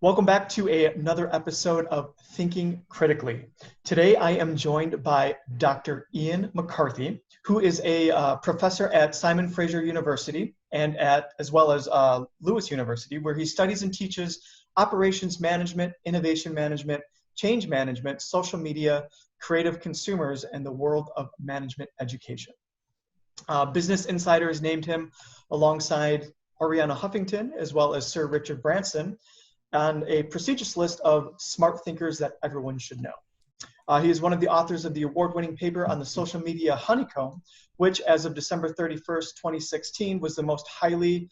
Welcome back to another episode of Thinking Critically. Today I am joined by Dr. Ian McCarthy, who is a professor at Simon Fraser University and as well as Lewis University, where he studies and teaches operations management, innovation management, change management, social media, creative consumers, and the world of management education. Business Insider has named him alongside Arianna Huffington, as well as Sir Richard Branson, on a prestigious list of smart thinkers that everyone should know. He is one of the authors of the award-winning paper on the social media honeycomb, which as of December 31st, 2016, was the most highly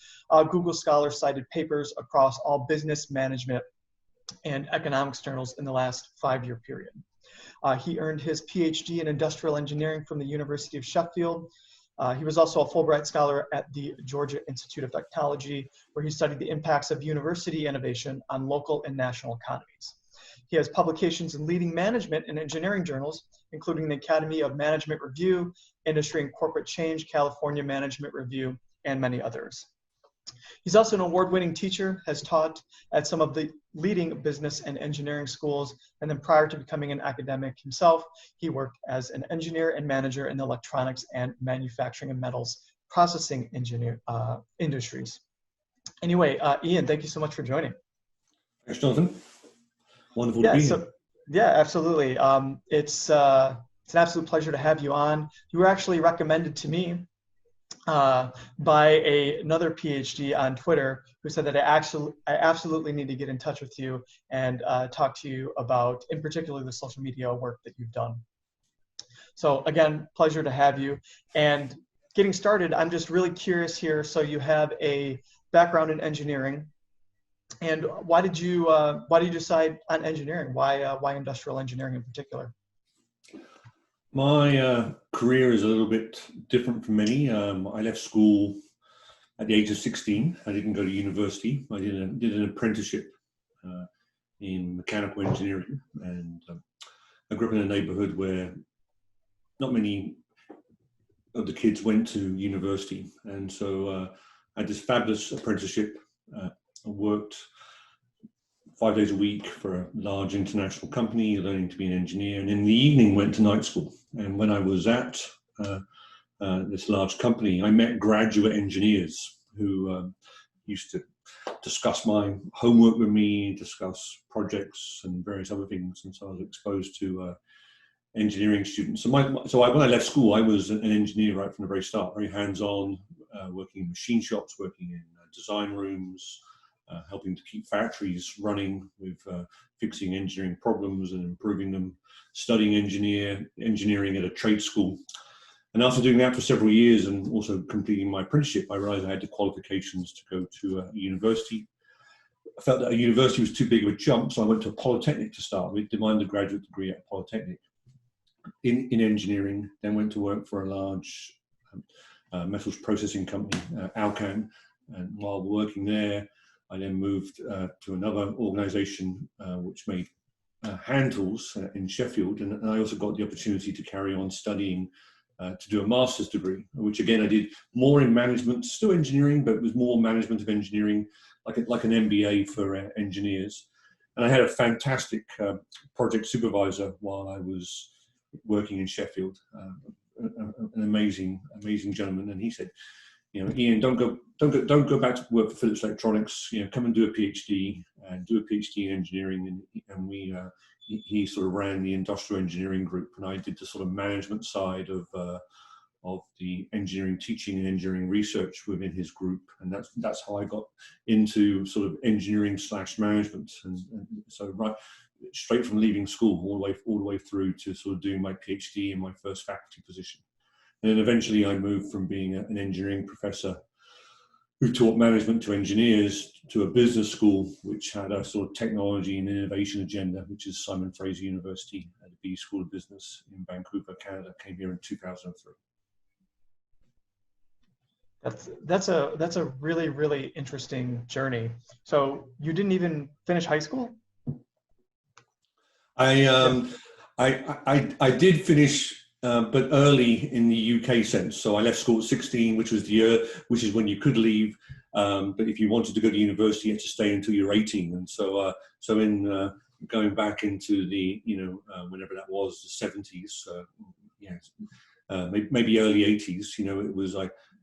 Google Scholar cited papers across all business management and economics journals in the last 5-year period. He earned his Ph.D. in industrial engineering from the University of Sheffield. He was also a Fullbright Scholar at the Georgia Institute of Technology, where he studied the impacts of university innovation on local and national economies. He has publications in leading management and engineering journals, including the Academy of Management Review, Industry and Corporate Change, California Management Review, and many others. He's also an award-winning teacher, has taught at some of the leading business and engineering schools, and then prior to becoming an academic himself, he worked as an engineer and manager in the electronics and manufacturing and metals processing industries. Anyway, Ian, thank you so much for joining. Thanks, Jonathan. Wonderful to be here. Yeah, absolutely. It's an absolute pleasure to have you on. You were actually recommended to me by another PhD on Twitter who said that I absolutely need to get in touch with you and talk to you about, in particular, the social media work that you've done. So again, pleasure to have you. And getting started, I'm just really curious here. So you have a background in engineering, and why did you decide on engineering? Why industrial engineering in particular? My career is a little bit different from many. I left school at the age of 16. I didn't go to university. I did an apprenticeship in mechanical engineering, and I grew up in a neighborhood where not many of the kids went to university, and so I had this fabulous apprenticeship. I worked 5 days a week for a large international company, learning to be an engineer, and in the evening went to night school. And when I was at this large company, I met graduate engineers who used to discuss my homework with me, discuss projects and various other things. And so I was exposed to engineering students. So when I left school, I was an engineer right from the very start, very hands-on, working in machine shops, working in design rooms, helping to keep factories running with fixing engineering problems and improving them, studying engineering at a trade school. And after doing that for several years and also completing my apprenticeship, I realized I had the qualifications to go to a university. I felt that a university was too big of a jump, so I went to a polytechnic to start with, did my undergraduate degree at Polytechnic in engineering, then went to work for a large metals processing company, Alcan. And while working there, I then moved to another organization which made hand tools in Sheffield, and I also got the opportunity to carry on studying to do a master's degree, which again I did more in management, still engineering, but it was more management of engineering, like an MBA for engineers. And I had a fantastic project supervisor while I was working in Sheffield, an amazing gentleman, and he said, you know, Ian, don't go back to work for Philips Electronics. You know, come and do a PhD and do a PhD in engineering. And he sort of ran the industrial engineering group, and I did the sort of management side of the engineering teaching and engineering research within his group. And that's how I got into sort of engineering / management. And so right straight from leaving school all the way through to sort of doing my PhD in my first faculty position. And then eventually I moved from being an engineering professor who taught management to engineers to a business school which had a sort of technology and innovation agenda, which is Simon Fraser University at the B School of Business in Vancouver, Canada. Came here in 2003. That's a really, really interesting journey. So you didn't even finish high school? I did finish. But early in the UK sense. So I left school at 16, which was the year, which is when you could leave. But if you wanted to go to university, you had to stay until you're 18. And so, going back into the, whenever that was, the 70s, maybe early 80s,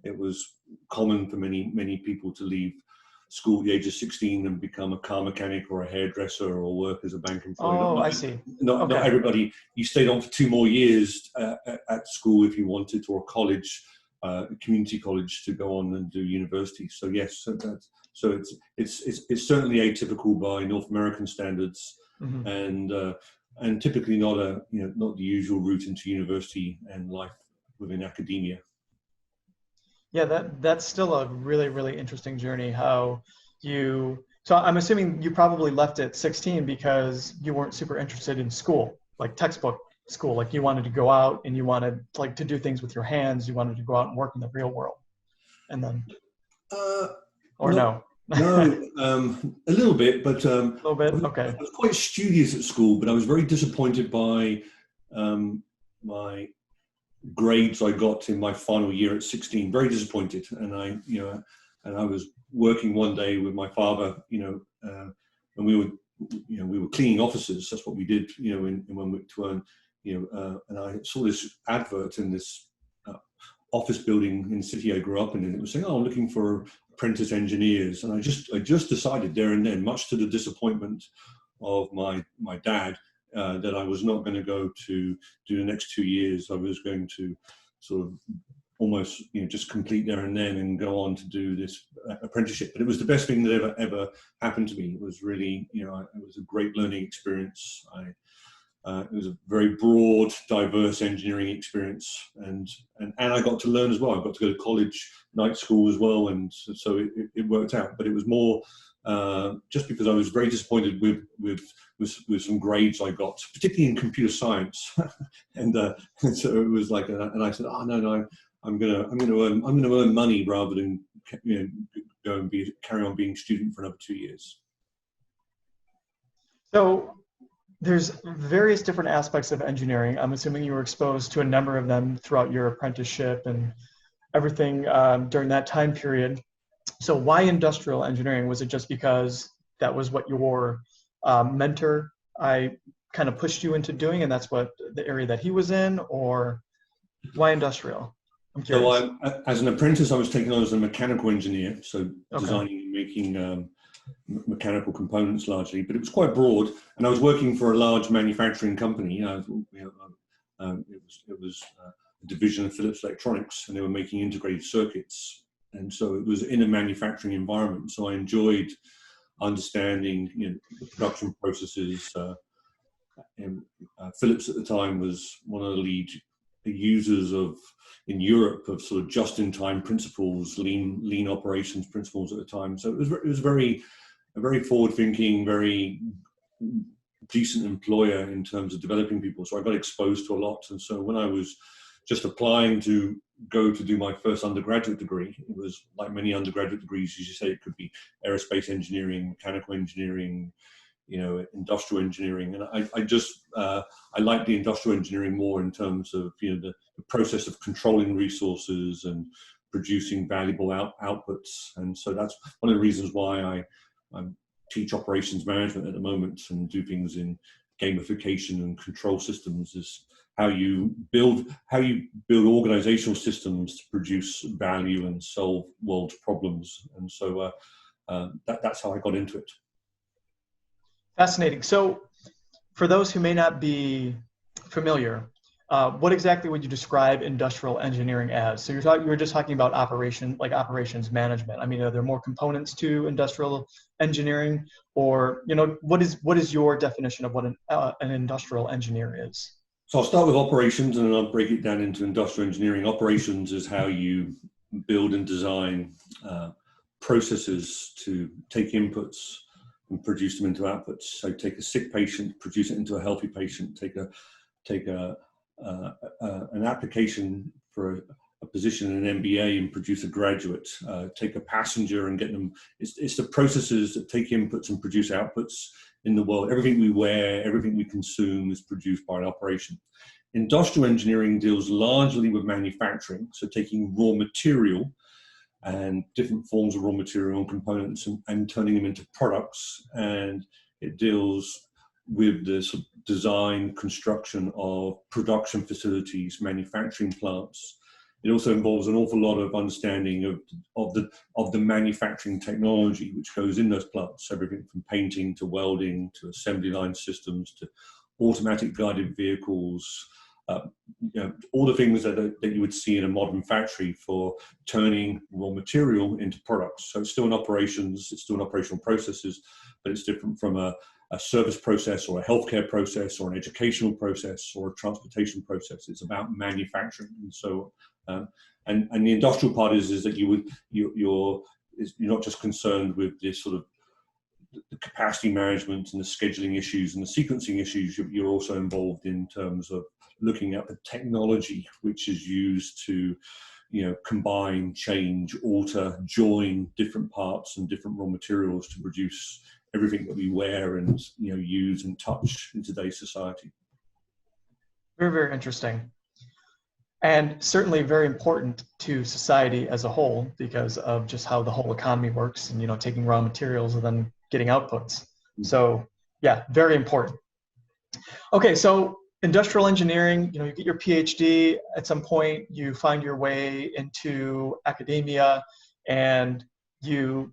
it was common for many people to leave school at the age of 16 and become a car mechanic or a hairdresser or work as a bank employee. Oh, I see. Not everybody. You stayed on for 2 more years at school if you wanted, or college, community college, to go on and do university. So yes, it's certainly atypical by North American standards, and typically not the usual route into university and life within academia. Yeah, that's still a really, really interesting journey. So I'm assuming you probably left at 16 because you weren't super interested in school, like textbook school. Like you wanted to go out and you wanted like to do things with your hands. You wanted to go out and work in the real world. And then, no? No, a little bit, but a little bit. Okay. I was quite studious at school, but I was very disappointed by my grades I got in my final year at 16. Very disappointed, and I was working one day with my father, and we were cleaning offices. That's what we did, when we to earn, and I saw this advert in this office building in the city I grew up in, and it was saying, "Oh, I'm looking for apprentice engineers," and I just decided there and then, much to the disappointment of my dad, that I was not going to go to do the next 2 years. I was going to sort of almost just complete there and then and go on to do this apprenticeship. But it was the best thing that ever happened to me. It was really, it was a great learning experience. It was a very broad, diverse engineering experience, and I got to learn as well. I got to go to college, night school as well, and so it worked out. But it was more just because I was very disappointed with some grades I got, particularly in computer science, and so it was like, and I said, "Oh no, I'm gonna earn money rather than go and carry on being a student for another 2 years." So there's various different aspects of engineering. I'm assuming you were exposed to a number of them throughout your apprenticeship and everything during that time period. So why industrial engineering? Was it just because that was what your mentor kind of pushed you into doing, and that's what the area that he was in, or why industrial? I'm curious. So as an apprentice, I was taken on as a mechanical engineer, so designing and making mechanical components largely, but it was quite broad, and I was working for a large manufacturing company. It was a division of Philips Electronics, and they were making integrated circuits, and so it was in a manufacturing environment. So I enjoyed understanding the production processes. Philips at the time was one of the lead users in Europe of sort of just-in-time principles, lean operations principles at the time. So it was a very forward-thinking, very decent employer in terms of developing people. So I got exposed to a lot. And so when I was just applying to go to do my first undergraduate degree, it was like many undergraduate degrees, as you say, it could be aerospace engineering, mechanical engineering, industrial engineering. And I liked the industrial engineering more in terms of, the process of controlling resources and producing valuable outputs. And so that's one of the reasons why I teach operations management at the moment and do things in gamification and control systems, is how you build organizational systems to produce value and solve world problems. And so that's how I got into it. Fascinating. So for those who may not be familiar, what exactly would you describe industrial engineering as? So you were just talking about operations management. I mean, are there more components to industrial engineering, or what is your definition of what an industrial engineer is? So I'll start with operations, and then I'll break it down into industrial engineering. Operations is how you build and design processes to take inputs and produce them into outputs. So take a sick patient, produce it into a healthy patient. Take an application for a position in an MBA and produce a graduate. Take a passenger and get them. It's the processes that take inputs and produce outputs in the world. Everything we wear, everything we consume is produced by an operation. Industrial engineering deals largely with manufacturing, so taking raw material and different forms of raw material and components and turning them into products. And it deals with the sort of design, construction of production facilities, manufacturing plants. It also involves an awful lot of understanding of the manufacturing technology which goes in those plants, everything from painting to welding to assembly line systems to automatic guided vehicles, all the things that you would see in a modern factory for turning raw material into products. So it's still in operations, it's still in operational processes, but it's different from a service process or a healthcare process or an educational process or a transportation process. It's about manufacturing. And so, and the industrial part is that you're not just concerned with this sort of the capacity management and the scheduling issues and the sequencing issues. You're also involved in terms of looking at the technology which is used to, combine, change, alter, join different parts and different raw materials to produce everything that we wear and use and touch in today's society. Very, very interesting. And certainly very important to society as a whole because of just how the whole economy works and, taking raw materials and then getting outputs. So yeah, very important. Okay, so industrial engineering, you get your PhD at some point, you find your way into academia and you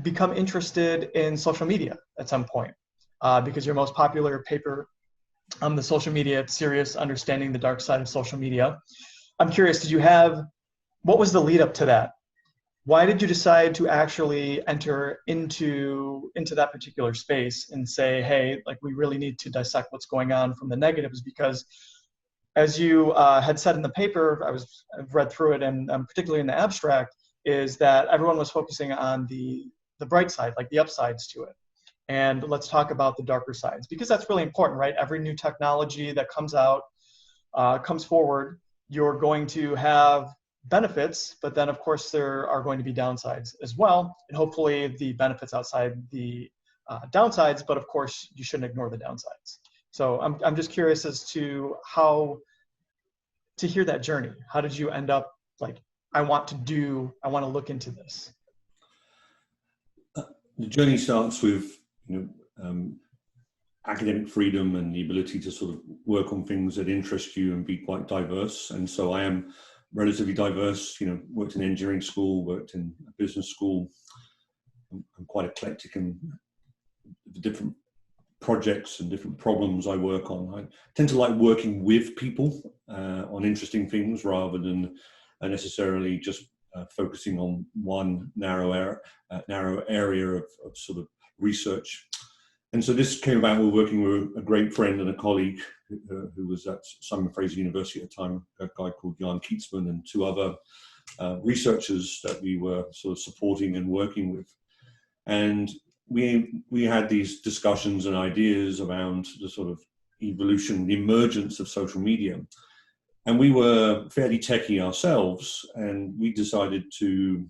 become interested in social media at some point because your most popular paper on the social media series, Understanding the Dark Side of Social Media. I'm curious, what was the lead up to that? Why did you decide to actually enter into that particular space and say, hey, we really need to dissect what's going on from the negatives? Because as you had said in the paper, I've read through it, and particularly in the abstract, is that everyone was focusing on the bright side, like the upsides to it. And let's talk about the darker sides, because that's really important, right? Every new technology that comes out, comes forward, you're going to have benefits, but then of course there are going to be downsides as well. And hopefully the benefits outside the downsides, but of course you shouldn't ignore the downsides. So I'm just curious as to how to hear that journey. How did you end up I want to look into this? The journey starts with academic freedom and the ability to sort of work on things that interest you and be quite diverse. And so I am relatively diverse, worked in engineering school, worked in a business school. I'm quite eclectic in the different projects and different problems I work on. I tend to like working with people on interesting things rather than necessarily just focusing on one narrow area of sort of research. And so this came about, we were working with a great friend and a colleague who was at Simon Fraser University at the time, a guy called Jan Keatsman, and two other researchers that we were sort of supporting and working with. And we had these discussions and ideas around the sort of evolution, the emergence of social media. And we were fairly techie ourselves, and we decided to,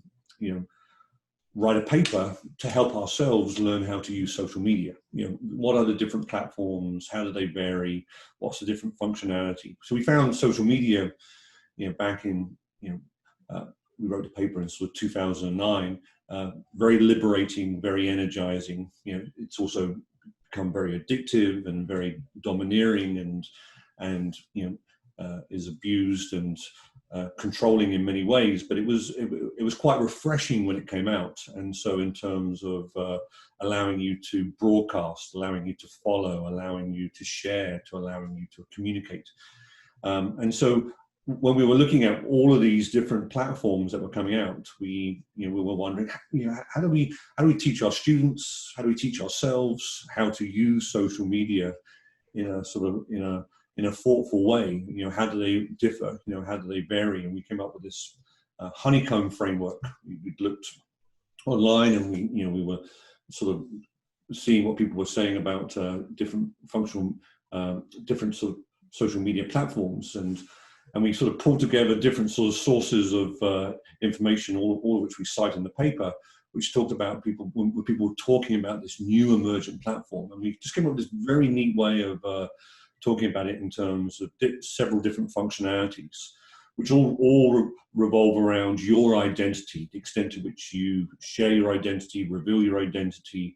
write a paper to help ourselves learn how to use social media. What are the different platforms? How do they vary? What's the different functionality? So we found social media, back in, we wrote a paper in sort of 2009, very liberating, very energizing. It's also become very addictive and very domineering and is abused and controlling in many ways, but it was quite refreshing when it came out. And so in terms of allowing you to broadcast, allowing you to follow, allowing you to share, to allowing you to communicate. And so when we were looking at all of these different platforms that were coming out, we were wondering, how do we teach our students, how do we teach ourselves how to use social media in a thoughtful way? How do they differ? How do they vary? And we came up with this honeycomb framework. We looked online, and we were sort of seeing what people were saying about different different sort of social media platforms, and we sort of pulled together different sort of sources of information, all of which we cite in the paper, which talked about people talking about this new emergent platform, and we just came up with this very neat way of talking about it in terms of several different functionalities. which all revolve around your identity, the extent to which you share your identity, reveal your identity,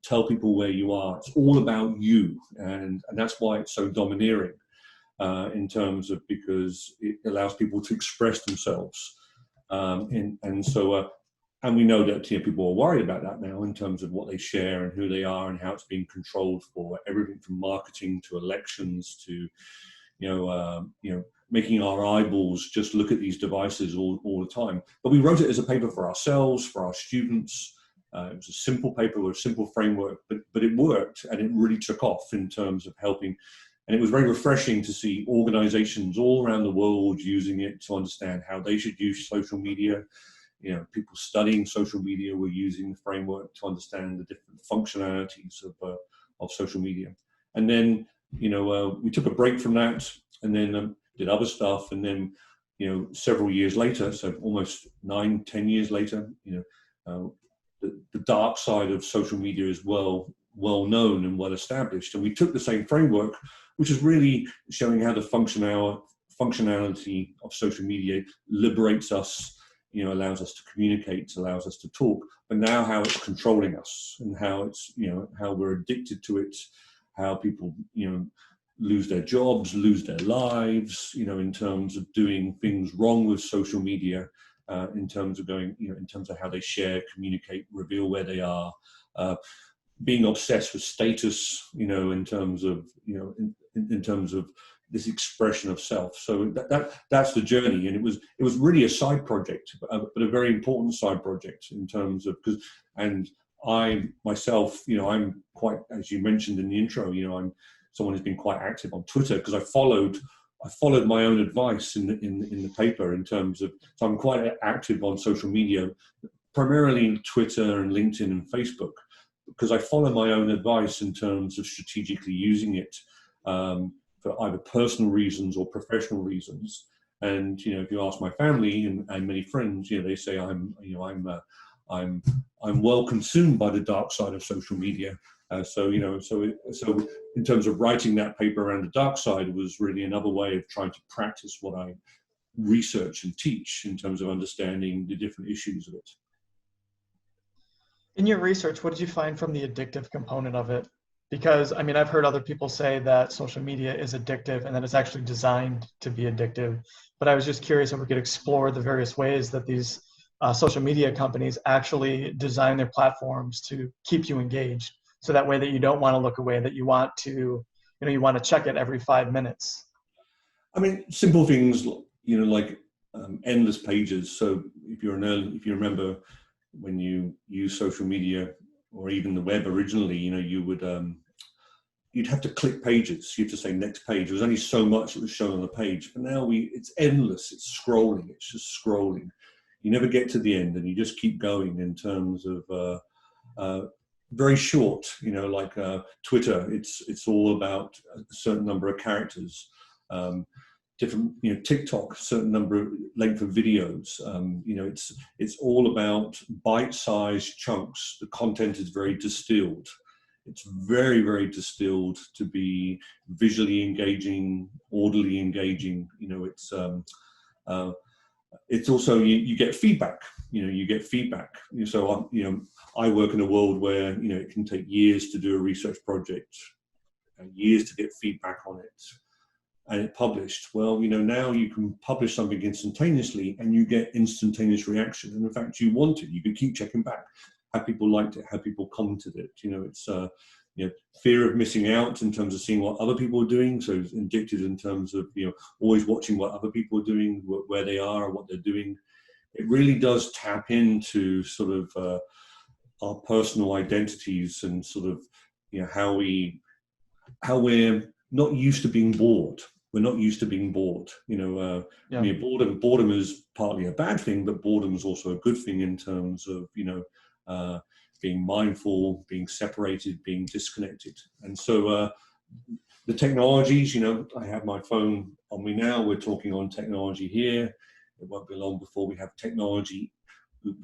tell people where you are. It's all about you, and that's why it's so domineering in terms of, because it allows people to express themselves. And we know that people are worried about that now in terms of what they share and who they are and how it's being controlled for everything from marketing to elections to, making our eyeballs just look at these devices all the time. But we wrote it as a paper for ourselves, for our students. It was a simple paper with a simple framework, but it worked, and it really took off in terms of helping. And it was very refreshing to see organizations all around the world using it to understand how they should use social media. People studying social media were using the framework to understand the different functionalities of social media. And then, we took a break from that, and then did other stuff. And then, several years later, so almost 9-10 years later, the dark side of social media is well known and well established. And we took the same framework, which is really showing how the functionality of social media liberates us, allows us to communicate, allows us to talk, but now how it's controlling us and how it's, how we're addicted to it, how people, lose their jobs, lose their lives, in terms of doing things wrong with social media, in terms of in terms of how they share, communicate, reveal where they are, being obsessed with status, in terms of, in terms of this expression of self. So that's the journey, and it was really a side project, but a very important side project in terms of, and I myself, I'm quite, as you mentioned in the intro, I'm someone who's been quite active on Twitter because I followed my own advice in the paper in terms of, so I'm quite active on social media, primarily Twitter and LinkedIn and Facebook, because I follow my own advice in terms of strategically using it for either personal reasons or professional reasons. And if you ask my family and many friends, they say I'm well consumed by the dark side of social media. So in terms of writing that paper around the dark side was really another way of trying to practice what I research and teach in terms of understanding the different issues of it. In your research, what did you find from the addictive component of it? Because, I've heard other people say that social media is addictive and that it's actually designed to be addictive. But I was just curious if we could explore the various ways that these social media companies actually design their platforms to keep you engaged. So that way that you don't want to look away, that you want to, you want to check it every 5 minutes. Simple things, like endless pages. So if you remember when you use social media or even the web originally, you would, you'd have to click pages. You have to say next page. There was only so much that was shown on the page, but now it's endless. It's scrolling. It's just scrolling. You never get to the end, and you just keep going in terms of very short, like Twitter. It's all about a certain number of characters. Different, TikTok, certain number of length of videos. It's all about bite-sized chunks. The content is very distilled. It's very, very distilled to be visually engaging, audibly engaging. It's also, you get feedback. You get feedback. So I work in a world where it can take years to do a research project, and years to get feedback on it, and it published. Well, now you can publish something instantaneously and you get instantaneous reaction. And in fact, you want it. You can keep checking back. Have people liked it? Have people commented it? It's fear of missing out in terms of seeing what other people are doing. So it's addicted in terms of always watching what other people are doing, where they are, what they're doing. It really does tap into sort of our personal identities and sort of how we're not used to being bored. We're not used to being bored. Boredom is partly a bad thing, but boredom is also a good thing in terms of being mindful, being separated, being disconnected. And so the technologies, I have my phone on me now. We're talking on technology here. It won't be long before we have technology.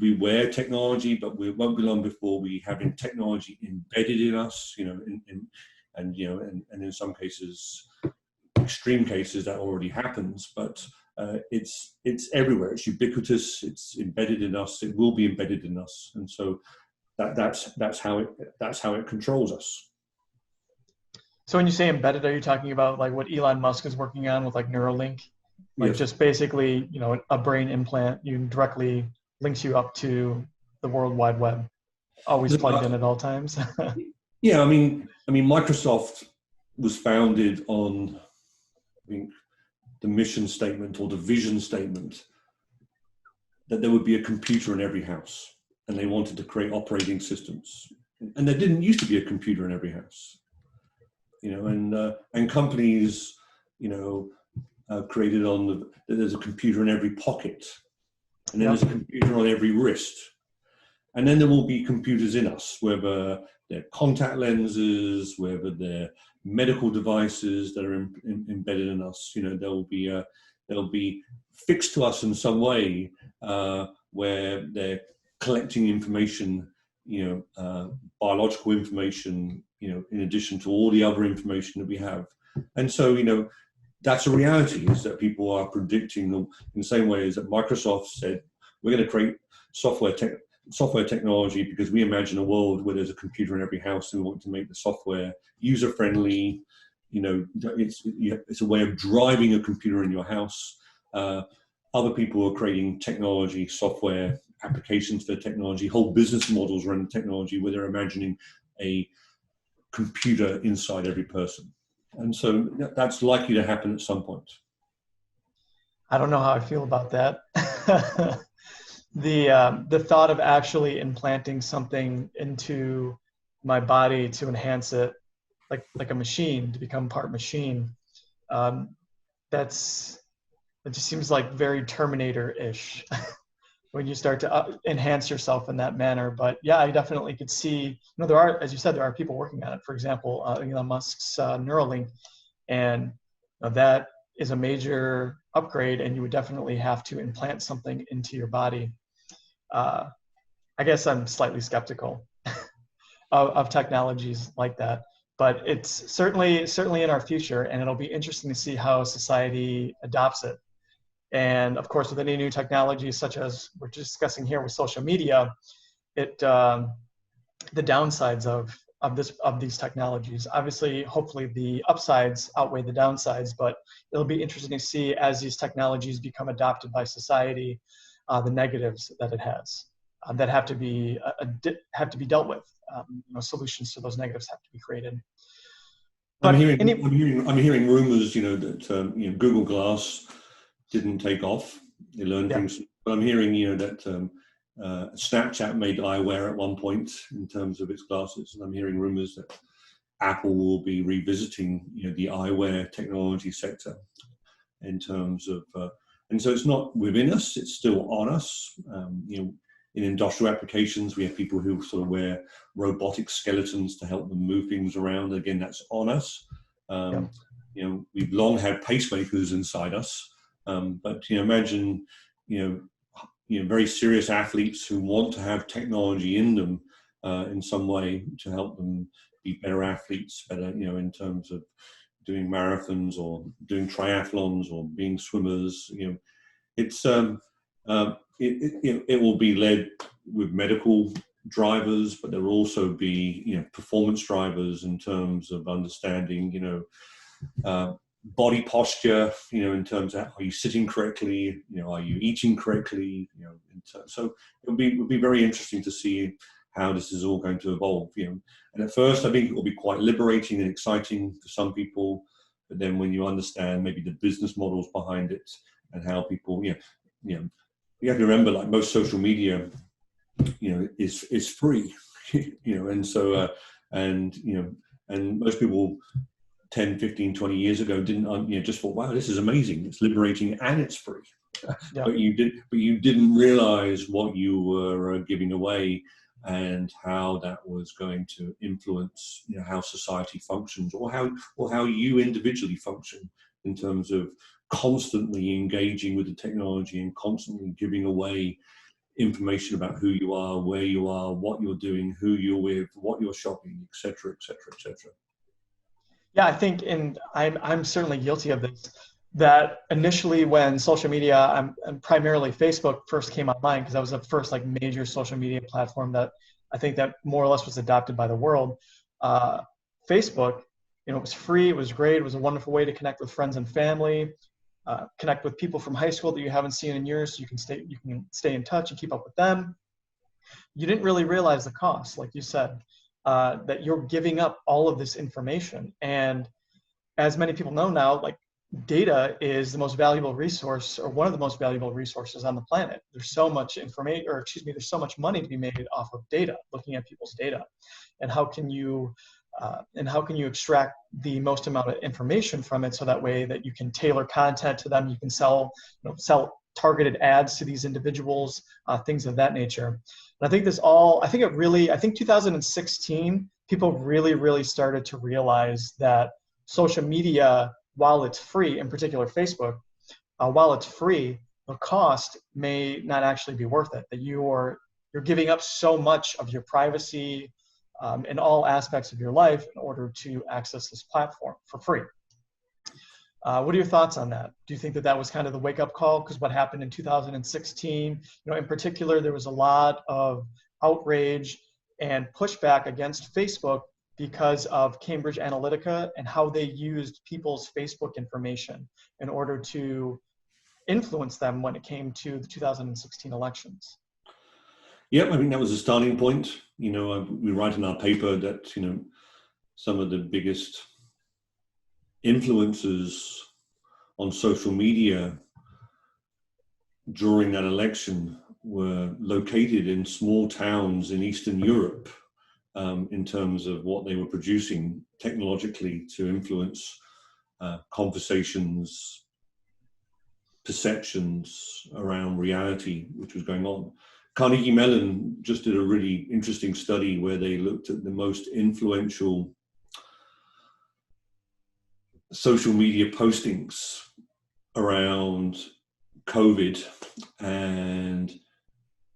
We wear technology, but it won't be long before we having technology embedded in us. And in some cases, extreme cases, that already happens. But it's everywhere. It's ubiquitous. It's embedded in us. It will be embedded in us, and so that's how it controls us. So when you say embedded, are you talking about like what Elon Musk is working on with like Neuralink? Like Yes. just basically, a brain implant you directly links you up to the World Wide Web, always plugged in at all times. Yeah, I mean, Microsoft was founded on, I think, the mission statement or the vision statement that there would be a computer in every house, and they wanted to create operating systems. And there didn't used to be a computer in every house, and companies, created that there's a computer in every pocket, and then there's a computer on every wrist. And then there will be computers in us, whether they're contact lenses, whether they're medical devices that are embedded in us. They'll be fixed to us in some way, where they're collecting information, biological information, in addition to all the other information that we have. And so, that's a reality, is that people are predicting in the same way as that Microsoft said, we're going to create software technology because we imagine a world where there's a computer in every house, and we want to make the software user-friendly. It's a way of driving a computer in your house. Other people are creating technology, software applications for technology, whole business models around technology where they're imagining a computer inside every person. And so that's likely to happen at some point. I don't know how I feel about that. The thought of actually implanting something into my body to enhance it, like a machine, to become part machine, it just seems like very Terminator-ish when you start to enhance yourself in that manner. But yeah, I definitely could see, there are, as you said, there are people working on it. For example, Elon Musk's Neuralink, and that is a major upgrade, and you would definitely have to implant something into your body. I guess I'm slightly skeptical of technologies like that, but it's certainly in our future, and it'll be interesting to see how society adopts it. And of course, with any new technologies, such as we're discussing here with social media, the downsides of these technologies. Obviously, hopefully the upsides outweigh the downsides, but it'll be interesting to see as these technologies become adopted by society, the negatives that it has that have to be dealt with. Solutions to those negatives have to be created. But I'm hearing rumors, that Google Glass didn't take off. They learned things. But I'm hearing, that Snapchat made eyewear at one point in terms of its glasses, and I'm hearing rumors that Apple will be revisiting, the eyewear technology sector in terms of, and so it's not within us; it's still on us. In industrial applications, we have people who sort of wear robotic skeletons to help them move things around. Again, that's on us. We've long had pacemakers inside us, but imagine, very serious athletes who want to have technology in them in some way to help them be better athletes, better, in terms of doing marathons or doing triathlons or being swimmers. It's it will be led with medical drivers, but there will also be performance drivers in terms of understanding body posture, in terms of are you sitting correctly, are you eating correctly, so it'll be very interesting to see how this is all going to evolve, and at first I think it will be quite liberating and exciting for some people, but then when you understand maybe the business models behind it and how people, you have to remember, like most social media, is free, and so and most people 10, 15, 20 years ago didn't, just thought, wow, this is amazing, it's liberating and it's free. But you didn't realize what you were giving away and how that was going to influence, how society functions, or how you individually function in terms of constantly engaging with the technology and constantly giving away information about who you are, where you are, what you're doing, who you're with, what you're shopping, etc., etc., etc. Yeah, I think, and I'm certainly guilty of this, that initially when social media and primarily Facebook first came online, because that was the first like major social media platform that I think that more or less was adopted by the world. Facebook, it was free, it was great, it was a wonderful way to connect with friends and family, connect with people from high school that you haven't seen in years, so you can stay in touch and keep up with them. You didn't really realize the cost, like you said, that you're giving up all of this information. And as many people know now, like data is the most valuable resource, or one of the most valuable resources on the planet. There's so much information, or excuse me, there's so much money to be made off of data, looking at people's data. And how can you extract the most amount of information from it, so that way that you can tailor content to them, you can sell targeted ads to these individuals, things of that nature. And I think I think 2016, people really started to realize that social media, while it's free, in particular Facebook, while it's free, the cost may not actually be worth it, that you're giving up so much of your privacy in all aspects of your life in order to access this platform for free. What are your thoughts on that? Do you think that was kind of the wake-up call? Because what happened in 2016, in particular, there was a lot of outrage and pushback against Facebook because of Cambridge Analytica and how they used people's Facebook information in order to influence them when it came to the 2016 elections. Yeah, I think that was a starting point. We write in our paper that, some of the biggest influencers on social media during that election were located in small towns in Eastern Europe, in terms of what they were producing technologically to influence conversations, perceptions around reality, which was going on. Carnegie Mellon just did a really interesting study where they looked at the most influential social media postings around COVID, and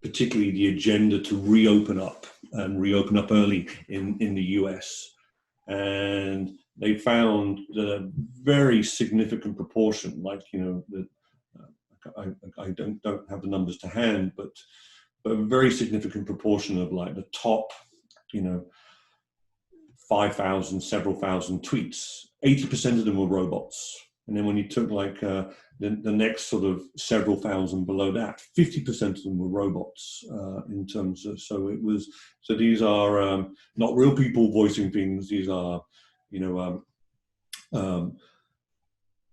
particularly the agenda to reopen up early in the US. And they found a very significant proportion, I don't have the numbers to hand, but a very significant proportion of like the top, 5,000, several thousand tweets, 80% of them were robots. And then when you took the next sort of several thousand below that, 50% of them were robots in terms of, so these are not real people voicing things. These are,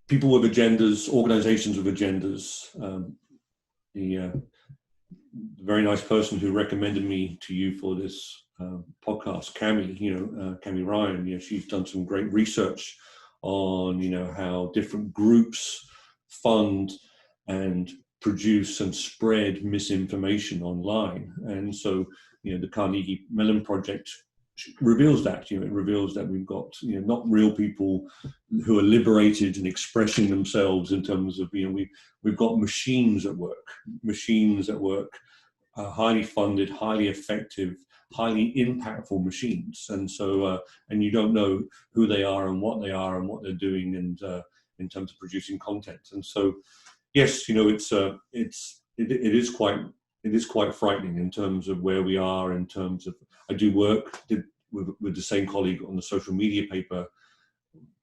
people with agendas, organizations with agendas. The very nice person who recommended me to you for this podcast, Cami Ryan, she's done some great research on, how different groups fund and produce and spread misinformation online. And so, the Carnegie Mellon Project reveals that, it reveals that we've got, not real people who are liberated and expressing themselves in terms of, we've got machines at work, highly funded, highly effective, highly impactful machines. And so, and you don't know who they are and what they're doing, and in terms of producing content. And so, yes, it is quite frightening in terms of where we are. In terms of, I do work with the same colleague on the social media paper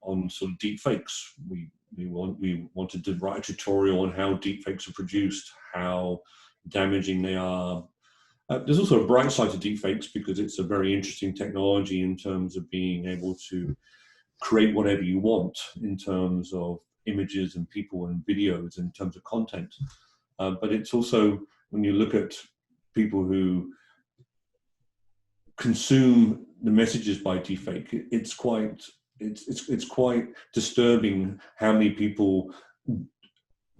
on sort of deep fakes. We wanted to write a tutorial on how deep fakes are produced, how damaging they are. There's also a bright side to deepfakes, because it's a very interesting technology in terms of being able to create whatever you want in terms of images and people and videos, in terms of content. But it's also, when you look at people who consume the messages by deepfake, it's quite disturbing how many people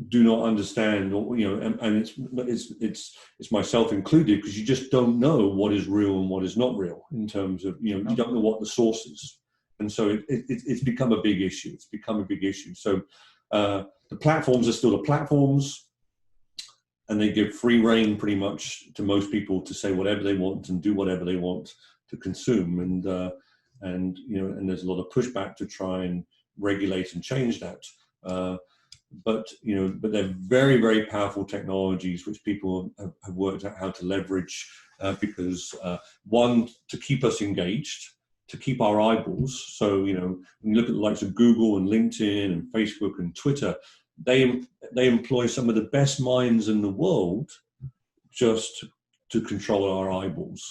do not understand, or and it's myself included, because you just don't know what is real and what is not real, in terms of you don't know what the source is, and so it's become a big issue. So the platforms are still the platforms, and they give free rein pretty much to most people to say whatever they want and do whatever they want to consume, and there's a lot of pushback to try and regulate and change that. but they're very, very powerful technologies which people have worked out how to leverage, because one, to keep us engaged, to keep our eyeballs. So when you look at the likes of Google and LinkedIn and Facebook and Twitter, they employ some of the best minds in the world just to control our eyeballs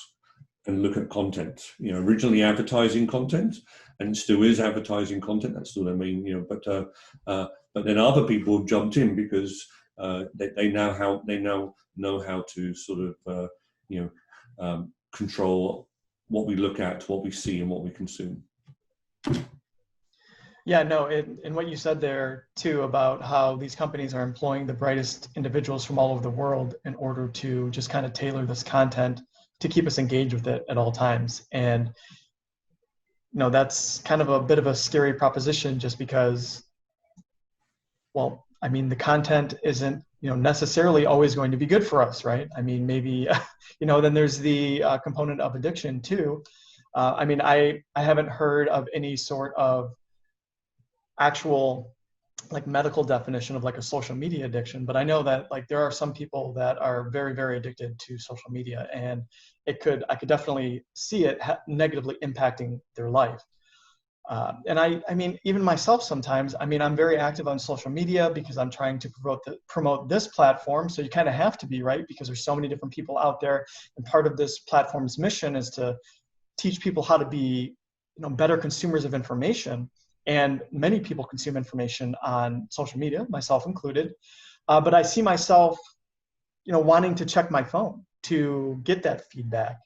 and look at content. Originally advertising content, and it still is advertising content. That's still their main. But then other people have jumped in because they now know how to sort of control what we look at, what we see, and what we consume. Yeah, no, and what you said there too about how these companies are employing the brightest individuals from all over the world in order to just kind of tailor this content to keep us engaged with it at all times. And that's kind of a bit of a scary proposition, just because, well, I mean, the content isn't necessarily always going to be good for us, right? I mean, maybe then there's the component of addiction too. I mean, I haven't heard of any sort of actual like medical definition of like a social media addiction, but I know that like there are some people that are very, very addicted to social media, and I could definitely see it negatively impacting their life. And I mean, even myself sometimes, I mean, I'm very active on social media because I'm trying to promote this platform. So you kind of have to be, right? Because there's so many different people out there. And part of this platform's mission is to teach people how to be, better consumers of information. And many people consume information on social media, myself included. But I see myself, wanting to check my phone to get that feedback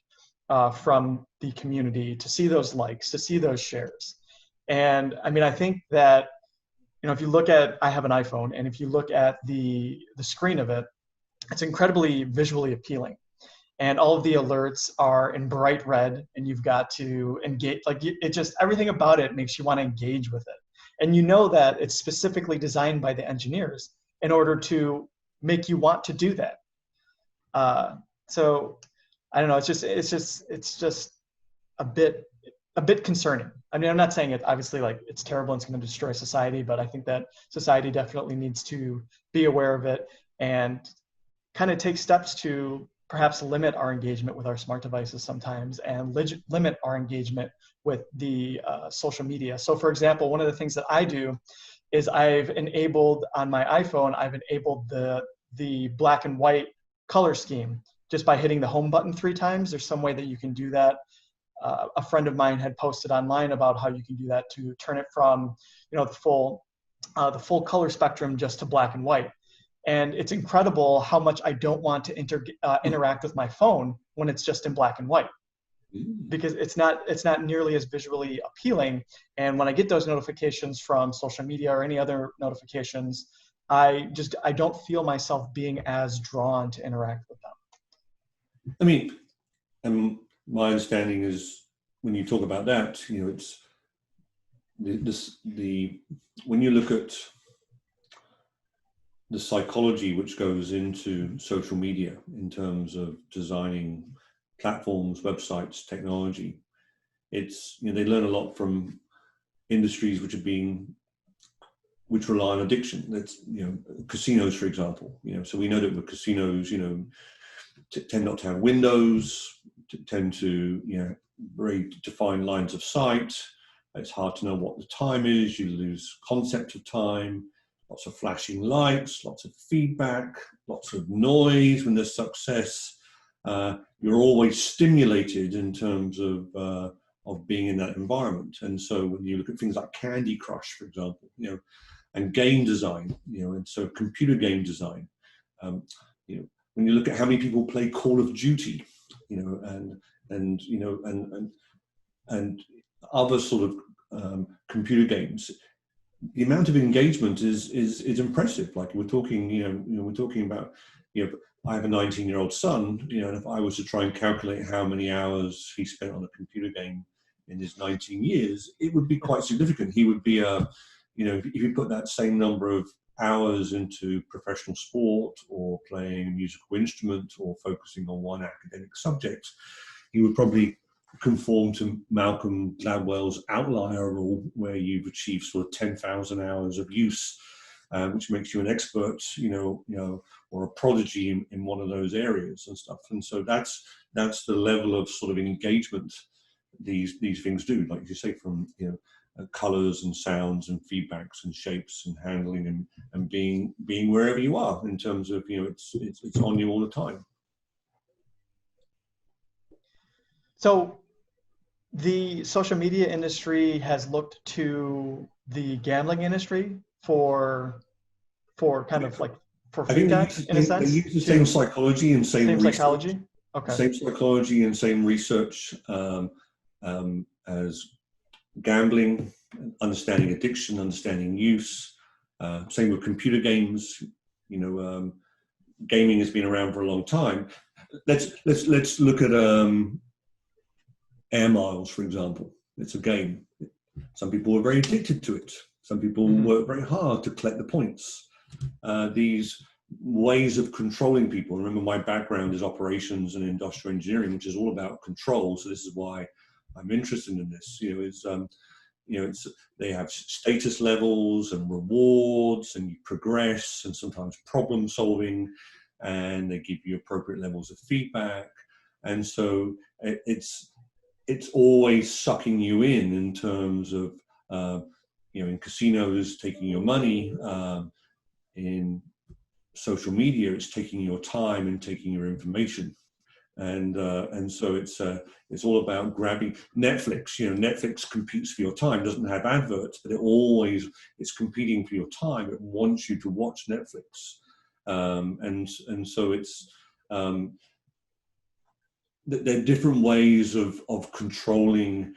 from the community, to see those likes, to see those shares. And I mean, I think that, if you look at, I have an iPhone, and if you look at the screen of it, it's incredibly visually appealing. And all of the alerts are in bright red, and you've got to engage, like it just, everything about it makes you want to engage with it. And that it's specifically designed by the engineers in order to make you want to do that. So I don't know, it's just a bit concerning. I mean, I'm not saying it obviously like it's terrible and it's going to destroy society, but I think that society definitely needs to be aware of it and kind of take steps to perhaps limit our engagement with our smart devices sometimes, and limit our engagement with the social media. So for example, one of the things that I do is I've enabled on my iPhone, I've enabled the black and white color scheme just by hitting the home button 3 times. There's some way that you can do that. A friend of mine had posted online about how you can do that to turn it from, the full color spectrum just to black and white. And it's incredible how much I don't want to interact with my phone when it's just in black and white, because it's not nearly as visually appealing. And when I get those notifications from social media or any other notifications, I don't feel myself being as drawn to interact with them. I mean, my understanding is when you talk about that, it's when you look at the psychology which goes into social media in terms of designing platforms, websites, technology, it's, they learn a lot from industries which rely on addiction. That's, casinos, for example, so we know that with casinos, tend not to have windows, tend to, very defined lines of sight. It's hard to know what the time is. You lose concept of time. Lots of flashing lights, lots of feedback, lots of noise when there's success. You're always stimulated in terms of being in that environment. And so when you look at things like Candy Crush, for example, and game design, and so computer game design, when you look at how many people play Call of Duty, and other sort of computer games, the amount of engagement is impressive. Like we're talking, we're talking about, I have a 19-year-old son, and if I was to try and calculate how many hours he spent on a computer game in his 19 years, it would be quite significant. He would be if you put that same number of hours into professional sport or playing a musical instrument or focusing on one academic subject, he would probably conform to Malcolm Gladwell's outlier rule, where you've achieved sort of 10,000 hours of use which makes you an expert, or a prodigy in one of those areas and stuff. And so that's the level of sort of engagement these things do, like you say, from colors and sounds and feedbacks and shapes and handling and being wherever you are in terms of it's on you all the time. So the social media industry has looked to the gambling industry for kind of like for feedback in a sense. They use the same psychology and same psychology. Okay. Same psychology and same research as gambling, understanding addiction, understanding use. Same with computer games. Gaming has been around for a long time. Let's look at air miles, for example. It's a game. Some people are very addicted to it. Some people work very hard to collect the points. These ways of controlling people. Remember, my background is operations and industrial engineering, which is all about control. So this is why I'm interested in this. They have status levels and rewards, and you progress, and sometimes problem solving, and they give you appropriate levels of feedback. And so it's always sucking you in terms of in casinos taking your money, in social media it's taking your time and taking your information, and so it's all about grabbing. Netflix, Netflix competes for your time, doesn't have adverts, but it's competing for your time. It wants you to watch Netflix, and so it's there are different ways of controlling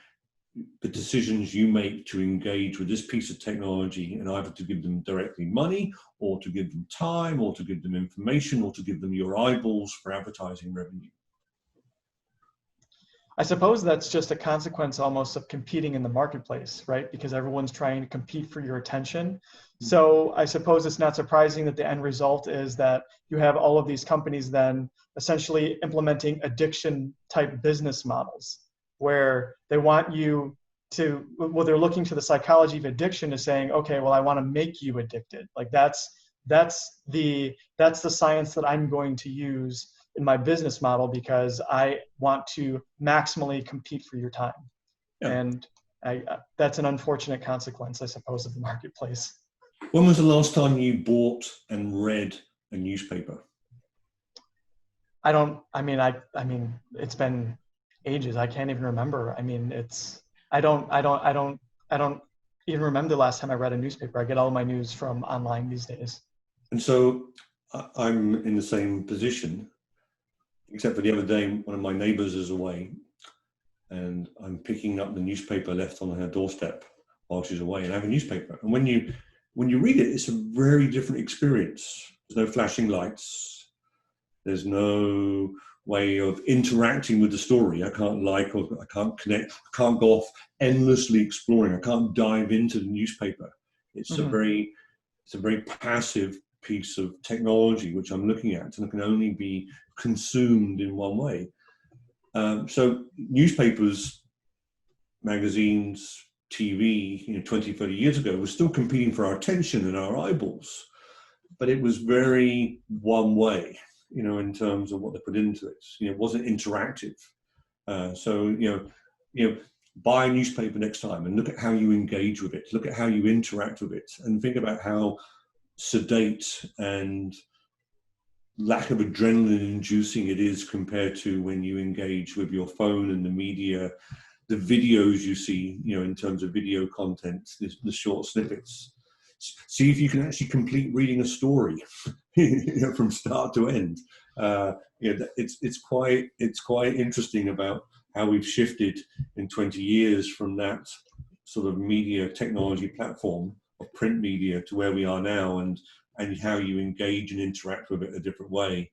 the decisions you make to engage with this piece of technology, and either to give them directly money, or to give them time, or to give them information, or to give them your eyeballs for advertising revenue. I suppose that's just a consequence almost of competing in the marketplace, right? Because everyone's trying to compete for your attention. So I suppose it's not surprising that the end result is that you have all of these companies then essentially implementing addiction type business models, where they want you to, well, they're looking to the psychology of addiction as saying, okay, well, I want to make you addicted. Like that's the science that I'm going to use in my business model, because I want to maximally compete for your time. Yeah. And that's an unfortunate consequence, I suppose, of the marketplace. When was the last time you bought and read a newspaper? I mean, it's been ages. I can't even remember. I mean, I don't even remember the last time I read a newspaper. I get all my news from online these days. And so I'm in the same position, except for the other day, one of my neighbors is away, and I'm picking up the newspaper left on her doorstep while she's away, and I have a newspaper. And when you read it, it's a very different experience. There's no flashing lights. There's no way of interacting with the story. I can't or I can't connect. I can't go off endlessly exploring. I can't dive into the newspaper. It's a very passive piece of technology which I'm looking at, and it can only be consumed in one way. So newspapers, magazines, TV, 20, 30 years ago was still competing for our attention and our eyeballs, but it was very one way, in terms of what they put into it. It wasn't interactive. So buy a newspaper next time and look at how you engage with it. Look at how you interact with it, and think about how sedate and lack of adrenaline inducing it is compared to when you engage with your phone and the media, the videos you see, in terms of video content, the short snippets. See if you can actually complete reading a story, from start to end. It's quite interesting about how we've shifted in 20 years from that sort of media technology platform of print media to where we are now, and how you engage and interact with it a different way.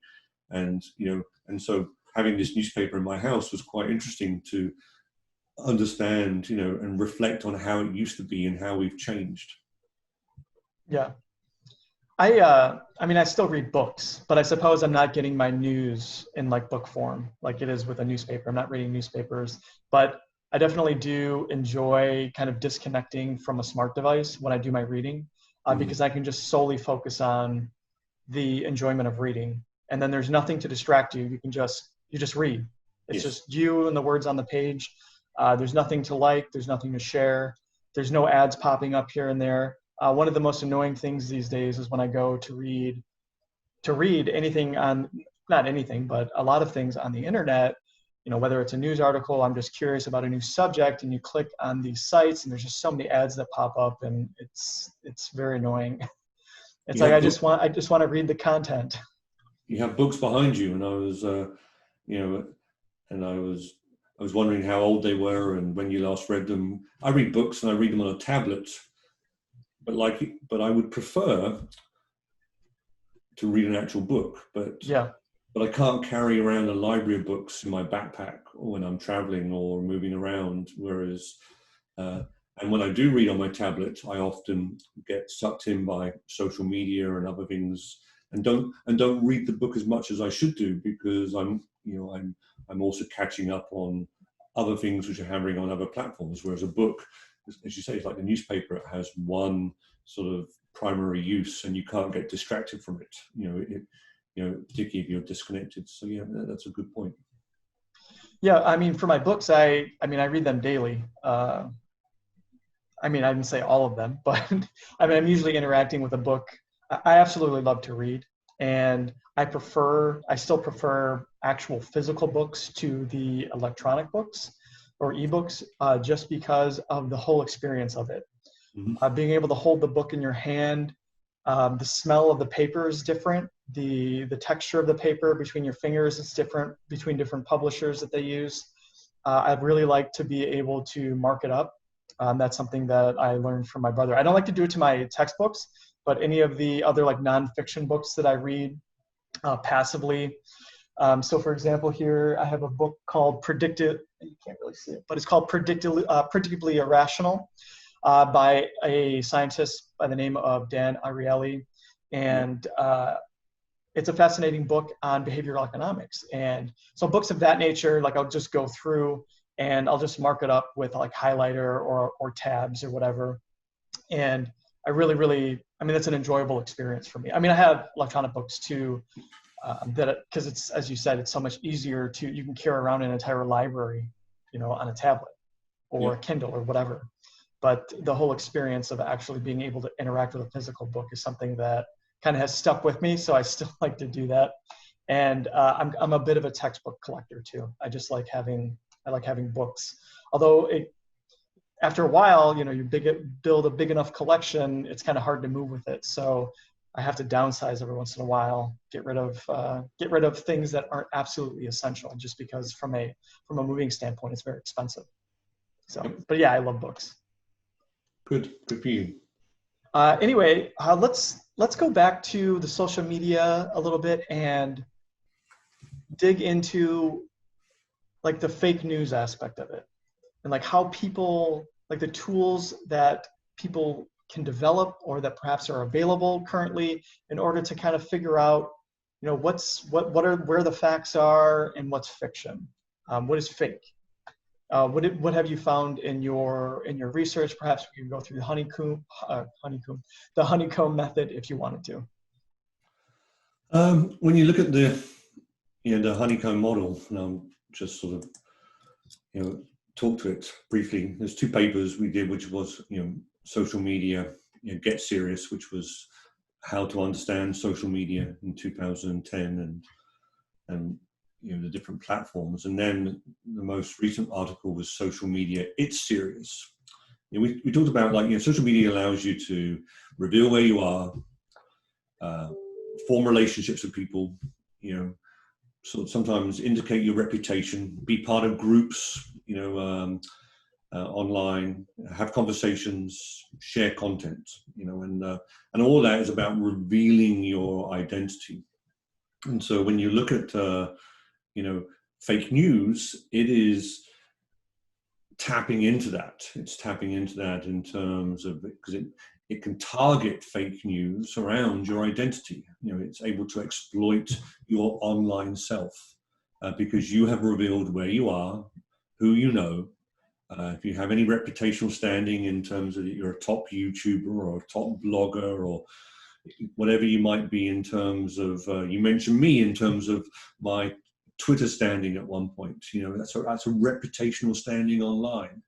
And so having this newspaper in my house was quite interesting to understand, and reflect on how it used to be and how we've changed. Yeah. I still read books, but I suppose I'm not getting my news in like book form, like it is with a newspaper. I'm not reading newspapers, but I definitely do enjoy kind of disconnecting from a smart device when I do my reading. because I can just solely focus on the enjoyment of reading. And then there's nothing to distract you. You just read. It's just you and the words on the page. There's nothing to like. There's nothing to share. There's no ads popping up here and there. One of the most annoying things these days is when I go to read anything on, not anything, but a lot of things on the internet, whether it's a news article, I'm just curious about a new subject, and you click on these sites and there's just so many ads that pop up, and it's very annoying. It's like, I just want to read the content. You have books behind you, and I was, and I was wondering how old they were and when you last read them. I read books and I read them on a tablet, but I would prefer to read an actual book, but I can't carry around a library of books in my backpack or when I'm traveling or moving around. Whereas, and when I do read on my tablet, I often get sucked in by social media and other things, and don't read the book as much as I should do, because I'm also catching up on other things which are happening on other platforms. Whereas a book, as you say, it's like a newspaper. It has one sort of primary use, and you can't get distracted from it. Particularly if you're disconnected. So yeah, that's a good point. Yeah, I mean, for my books, I read them daily. I didn't say all of them, but I'm usually interacting with a book. I absolutely love to read, and I still prefer actual physical books to the electronic books or ebooks, just because of the whole experience of it. Being able to hold the book in your hand, the smell of the paper is different. The texture of the paper between your fingers is different between different publishers that they use. I'd really like to be able to mark it up. That's something that I learned from my brother. I don't like to do it to my textbooks, but any of the other like nonfiction books that I read passively. So for example, here I have a book called you can't really see it, but it's called Predictably Irrational, by a scientist by the name of Dan Ariely. And it's a fascinating book on behavioral economics. And so books of that nature, like I'll just go through and I'll just mark it up with like highlighter or tabs or whatever. And I really, that's an enjoyable experience for me. I have electronic books too, because it's, as you said, it's so much easier you can carry around an entire library, on a tablet or a Kindle or whatever. But the whole experience of actually being able to interact with a physical book is something that kind of has stuck with me. So I still like to do that. And I'm a bit of a textbook collector too. I like having books. Although after a while, you build a big enough collection, it's kind of hard to move with it. So I have to downsize every once in a while, get rid of things that aren't absolutely essential, just because from a moving standpoint, it's very expensive. So, but yeah, I love books. Good for you. Anyway, let's go back to the social media a little bit and dig into like the fake news aspect of it, and like how people, like the tools that people can develop or that perhaps are available currently in order to kind of figure out, where the facts are and what's fiction, what is fake. What have you found in your research? Perhaps we can go through the honeycomb method if you wanted to. When you look at the honeycomb model, and I'll just sort of talk to it briefly. There's two papers we did, which was social media, Get Serious, which was how to understand social media in 2010, and the different platforms. And then the most recent article was Social Media, It's Serious. We talked about social media allows you to reveal where you are, form relationships with people, sort of sometimes indicate your reputation, be part of groups, online, have conversations, share content, and all that is about revealing your identity. And so when you look at fake news, it is tapping into that. It's tapping into that in terms of, because it can target fake news around your identity. It's able to exploit your online self because you have revealed where you are, who you know, If you have any reputational standing in terms of that you're a top YouTuber or a top blogger or whatever you might be in terms of, you mentioned me in terms of my Twitter standing at one point, that's a reputational standing online.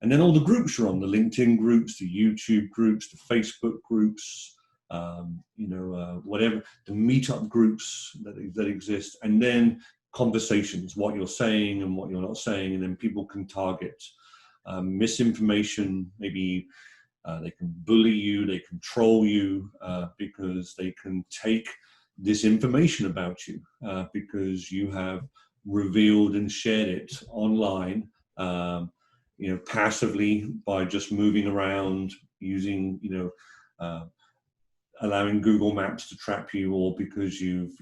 And then all the groups you're on, the LinkedIn groups, the YouTube groups, the Facebook groups, whatever, the meetup groups that exist, and then conversations, what you're saying and what you're not saying, and then people can target misinformation. Maybe they can bully you, they can troll you because they can take this information about you because you have revealed and shared it online, passively by just moving around, using, allowing Google Maps to trap you, or because you've,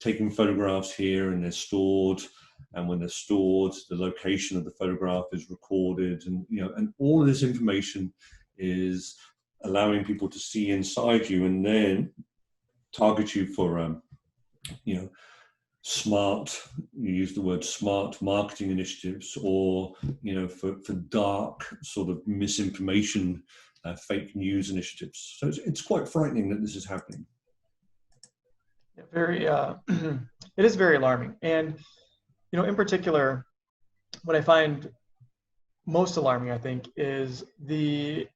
taken photographs here and they're stored. And when they're stored, the location of the photograph is recorded, and and all of this information is allowing people to see inside you, and then target you for, smart. You use the word smart marketing initiatives, or for dark sort of misinformation, fake news initiatives. So it's quite frightening that this is happening. Yeah, very. It is very alarming, and in particular, what I find most alarming, I think, is the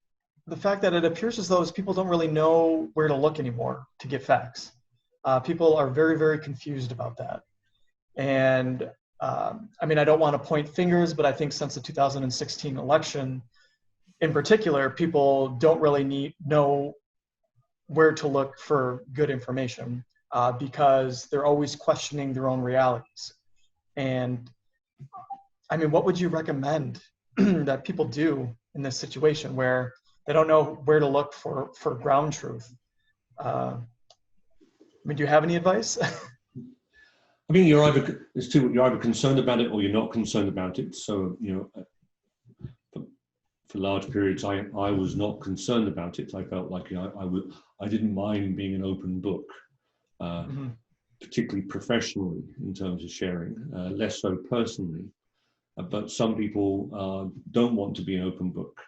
fact that it appears as though people don't really know where to look anymore to get facts. People are very, very confused about that. And I don't want to point fingers, but I think since the 2016 election, in particular, people don't really know where to look for good information because they're always questioning their own realities. And what would you recommend that people do in this situation where they don't know where to look for ground truth? Do you have any advice? You're either concerned about it or you're not concerned about it. So, for large periods, I was not concerned about it. I felt like I didn't mind being an open book, particularly professionally in terms of sharing, less so personally. But some people don't want to be an open book,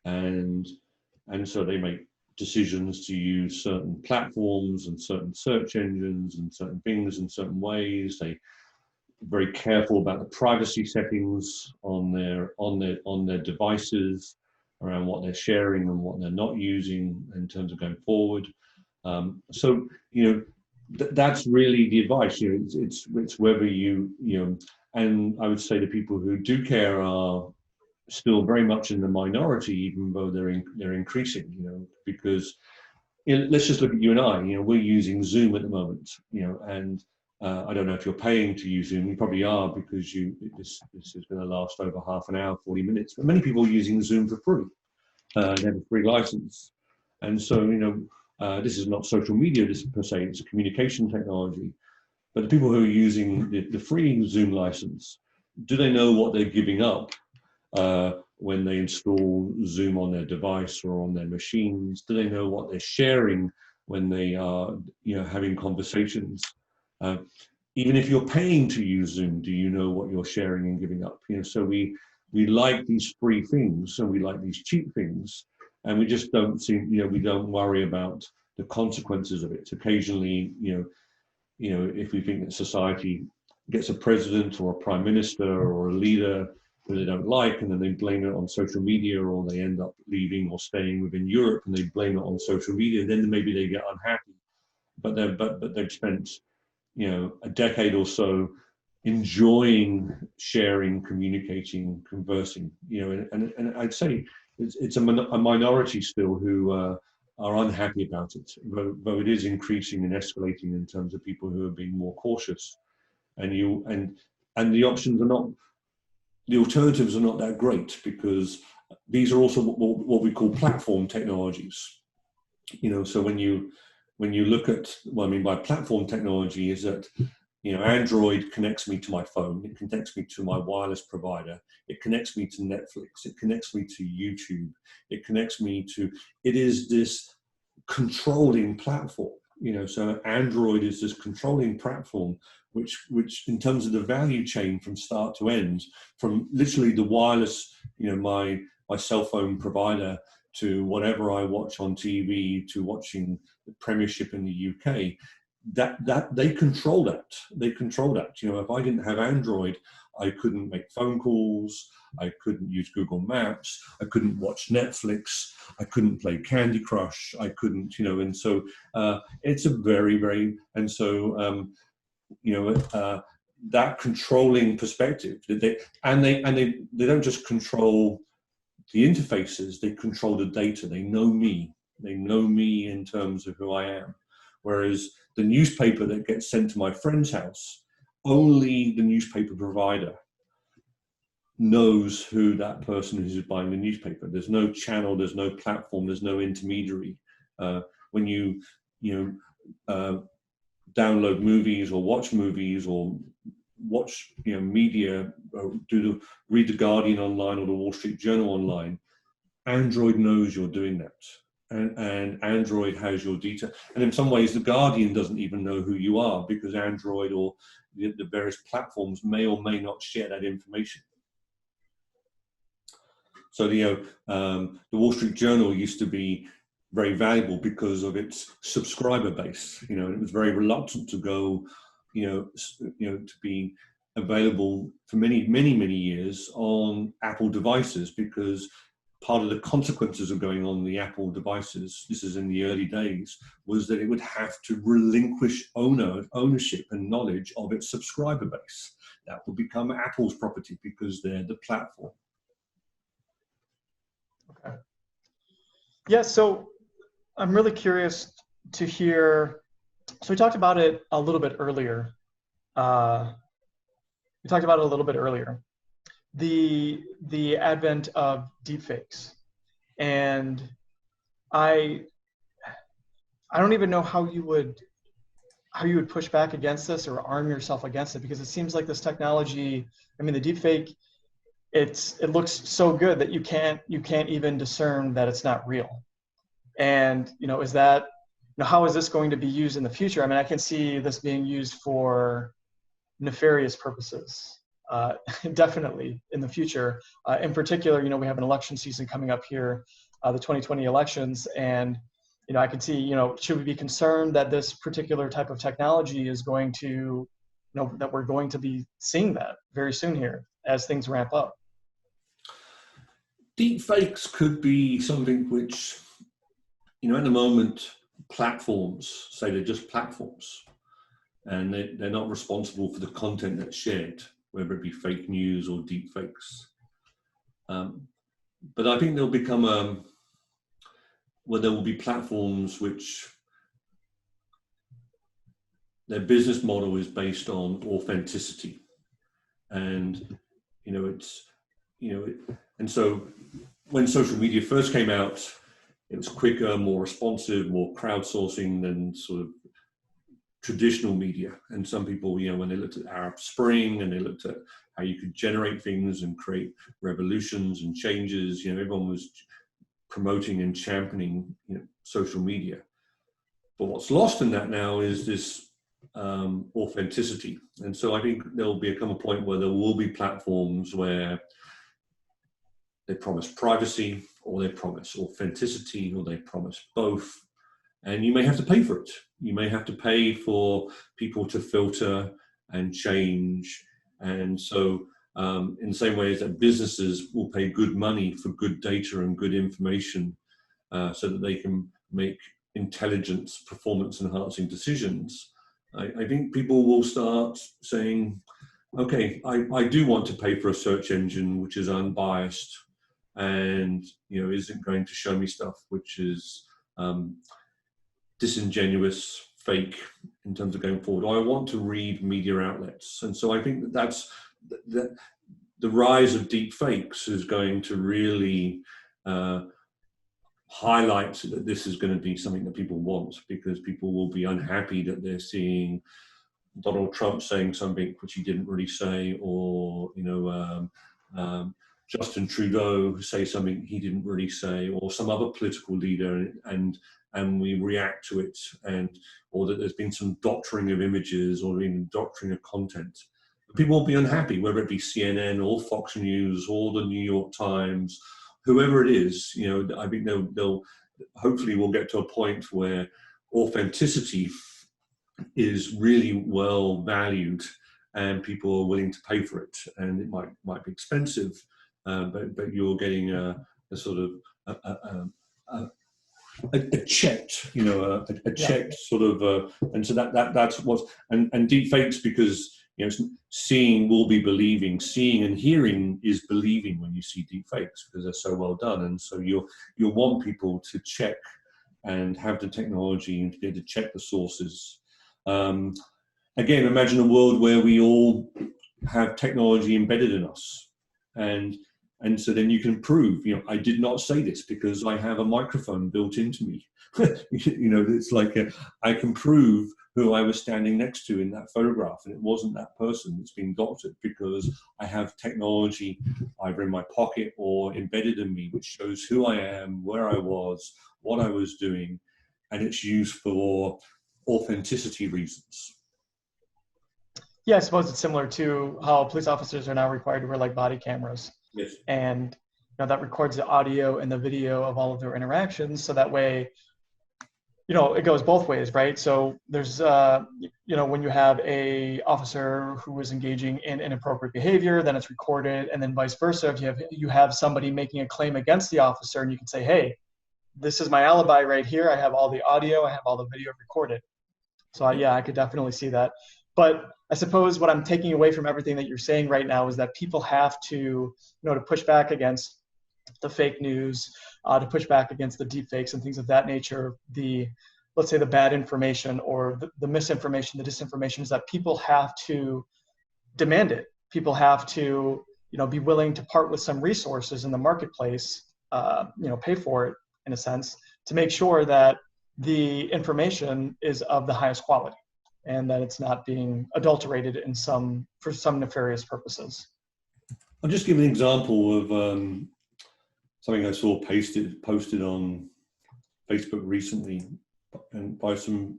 and so they make decisions to use certain platforms and certain search engines and certain things in certain ways. They're very careful about the privacy settings on their devices around what they're sharing and what they're not using in terms of going forward. So that's really the advice. It's whether and I would say the people who do care are still very much in the minority, even though they're increasing. Because let's just look at you and I. We're using Zoom at the moment. And I don't know if you're paying to use Zoom. You probably are, because this is going to last over half an hour, 40 minutes. But many people are using Zoom for free. They have a free license, and so this is not social media. This per se, it's a communication technology. But the people who are using the free Zoom license, do they know what they're giving up when they install Zoom on their device or on their machines? Do they know what they're sharing when they are having conversations? Even if you're paying to use Zoom, do you know what you're sharing and giving up? So we like these free things, and we like these cheap things, and we just don't we don't worry about the consequences of it. Occasionally, if we think that society gets a president or a prime minister or a leader who they don't like, and then they blame it on social media, or they end up leaving or staying within Europe and they blame it on social media, then maybe they get unhappy. But they've spent a decade or so enjoying sharing, communicating, conversing. And I'd say it's a minority still who are unhappy about it, though it is increasing and escalating in terms of people who are being more cautious. And the options are not, the alternatives are not that great, because these are also what we call platform technologies. So when you look at what I mean by platform technology, is that Android connects me to my phone, it connects me to my wireless provider, it connects me to Netflix, it connects me to YouTube, it is this controlling platform. So Android is this controlling platform which in terms of the value chain from start to end, from literally the wireless, my cell phone provider, to whatever I watch on TV, to watching the Premiership in the UK, that they control that. They control that. If I didn't have Android, I couldn't make phone calls, I couldn't use Google Maps, I couldn't watch Netflix, I couldn't play Candy Crush, I couldn't, and so it's a very, very, and so that controlling perspective that they don't just control the interfaces, they control the data. They know me in terms of who I am. Whereas the newspaper that gets sent to my friend's house, only the newspaper provider knows who that person is who's buying the newspaper. There's no channel, there's no platform, there's no intermediary. When you download movies or watch movies or watch media, read the Guardian online or the Wall Street Journal online, Android knows you're doing that. And Android has your data. And in some ways, the Guardian doesn't even know who you are, because Android or the various platforms may or may not share that information. So the Wall Street Journal used to be very valuable because of its subscriber base. It was very reluctant to go, to be available for many, many, many years on Apple devices, because part of the consequences of going on the Apple devices, this is in the early days, was that it would have to relinquish ownership and knowledge of its subscriber base. That would become Apple's property because they're the platform. Okay. Yeah, so I'm really curious to hear, so we talked about it a little bit earlier. The advent of deepfakes, and I don't even know how you would push back against this or arm yourself against it, because it seems like this technology, the deepfake, it looks so good that you can't even discern that it's not real. And is that, how is this going to be used in the future? I can see this being used for nefarious purposes. Definitely in the future. In particular, we have an election season coming up here, the 2020 elections, and I can see, should we be concerned that this particular type of technology is going to, that we're going to be seeing that very soon here as things ramp up? Deepfakes could be something which, at the moment, platforms say they're just platforms, and they're not responsible for the content that's shared, whether it be fake news or deep fakes. But I think there'll become where there will be platforms which their business model is based on authenticity. And, and so when social media first came out, it was quicker, more responsive, more crowdsourcing than sort of traditional media. And some people, when they looked at Arab Spring and they looked at how you could generate things and create revolutions and changes, everyone was promoting and championing social media. But what's lost in that now is this authenticity. And so I think there'll become a point where there will be platforms where they promise privacy, or they promise authenticity, or they promise both. And you may have to pay for it. You may have to pay for people to filter and change. And so in the same way as that businesses will pay good money for good data and good information so that they can make intelligent, performance-enhancing decisions, I think people will start saying, okay, I do want to pay for a search engine which is unbiased and isn't going to show me stuff which is disingenuous, fake in terms of going forward. I want to read media outlets. And so I think that's the rise of deep fakes is going to really highlight that this is going to be something that people want, because people will be unhappy that they're seeing Donald Trump saying something which he didn't really say, or Justin Trudeau say something he didn't really say, or some other political leader, and we react to it, or that there's been some doctoring of images or even doctoring of content. People will be unhappy, whether it be CNN or Fox News or the New York Times, whoever it is. I think they'll hopefully we'll get to a point where authenticity is really well valued and people are willing to pay for it. And it might be expensive, but you're getting a sort of a checked, a checked sort of, and so that's what's, and deep fakes, because seeing will be believing, seeing and hearing is believing when you see deep fakes, because they're so well done. And so you'll want people to check and have the technology and to be able to check the sources. Again, imagine a world where we all have technology embedded in us, and so then you can prove, I did not say this because I have a microphone built into me. It's like I can prove who I was standing next to in that photograph, and it wasn't that person that's been doctored, because I have technology either in my pocket or embedded in me, which shows who I am, where I was, what I was doing, and it's used for authenticity reasons. Yeah, I suppose it's similar to how police officers are now required to wear like body cameras. Yes. And that records the audio and the video of all of their interactions, so that way it goes both ways, right? So there's when you have a officer who is engaging in inappropriate behavior, then it's recorded, and then vice versa. If you have somebody making a claim against the officer, and you can say, hey, this is my alibi right here, I have all the audio, I have all the video recorded. So I could definitely see that. But I suppose what I'm taking away from everything that you're saying right now is that people have to, to push back against the fake news, to push back against the deep fakes and things of that nature, let's say the bad information or the misinformation, the disinformation, is that people have to demand it. People have to, be willing to part with some resources in the marketplace, pay for it in a sense, to make sure that the information is of the highest quality, and that it's not being adulterated for some nefarious purposes. I'll just give an example of something I saw posted on Facebook recently, and by some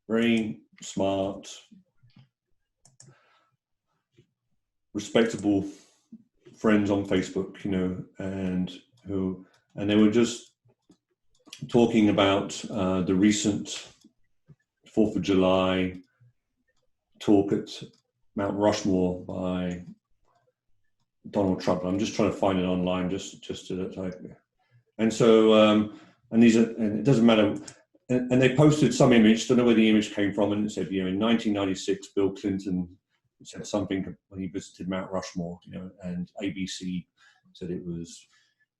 very smart, respectable friends on Facebook, and they were just talking about the recent 4th of July talk at Mount Rushmore by Donald Trump. I'm just trying to find it online, just to type. And so, and it doesn't matter. And they posted some image, don't know where the image came from, and it said, in 1996, Bill Clinton said something when he visited Mount Rushmore, and ABC said it was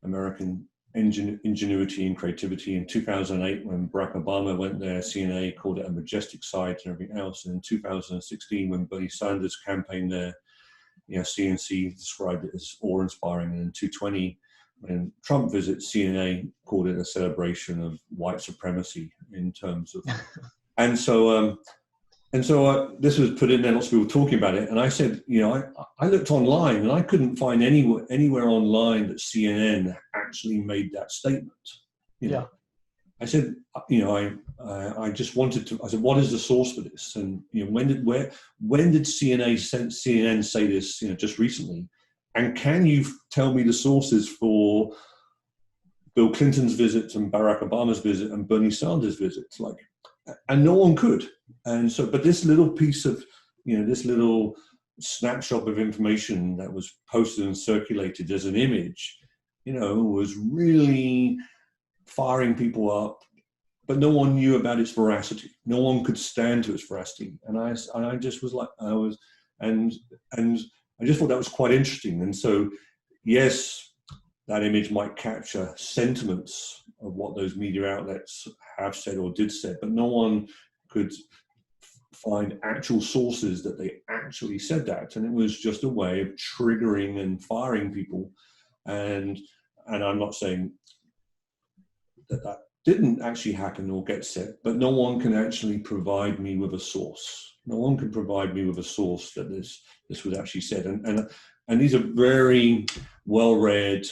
American ingenuity and creativity. In 2008, when Barack Obama went there, CNN called it a majestic sight and everything else. And in 2016, when Bernie Sanders campaigned there, CNC described it as awe-inspiring. And in 2020, when Trump visits, CNN called it a celebration of white supremacy in terms of, and so this was put in there, lots of people talking about it. And I said, I looked online and I couldn't find anywhere online that CNN actually made that statement. I said, I just wanted to, I said, what is the source for this? And, when did CNN say this, just recently? And can you tell me the sources for Bill Clinton's visit and Barack Obama's visit and Bernie Sanders' visits? And no one could. And so, but this little piece of, this little snapshot of information that was posted and circulated as an image, was really firing people up, but no one knew about its veracity. No one could stand to its veracity. And I just was like, and I just thought that was quite interesting. And so, yes, that image might capture sentiments of what those media outlets have said or did say, but no one could find actual sources that they actually said that. And it was just a way of triggering and firing people. And I'm not saying that didn't actually happen or get said, but no one can actually provide me with a source. No one can provide me with a source that this was actually said. And And these are very well-read,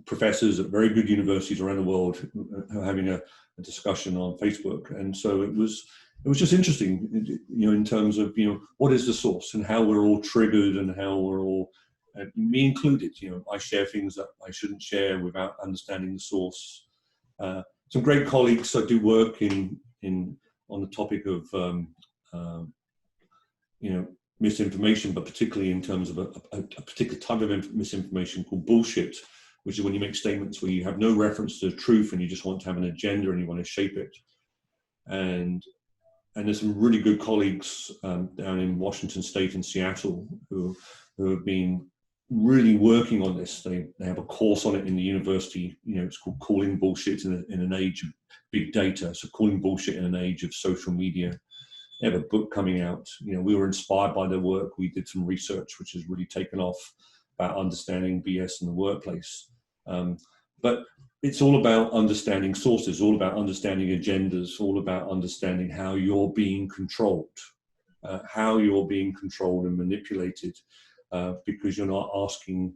professors at very good universities around the world who are having a discussion on Facebook. And so it was just interesting, in terms of, what is the source and how we're all triggered and how we're all, me included, I share things that I shouldn't share without understanding the source. Some great colleagues. I do work on the topic of, misinformation, but particularly in terms of a particular type of misinformation called bullshit, which is when you make statements where you have no reference to the truth and you just want to have an agenda and you want to shape it. And there's some really good colleagues down in Washington State and Seattle who have been really working on this. They have a course on it in the university. It's called Calling Bullshit in an Age of Big Data. So calling bullshit in an age of social media. They have a book coming out. We were inspired by their work. We did some research, which has really taken off, about understanding BS in the workplace. But it's all about understanding sources, all about understanding agendas, all about understanding how you're being controlled, and manipulated, because you're not asking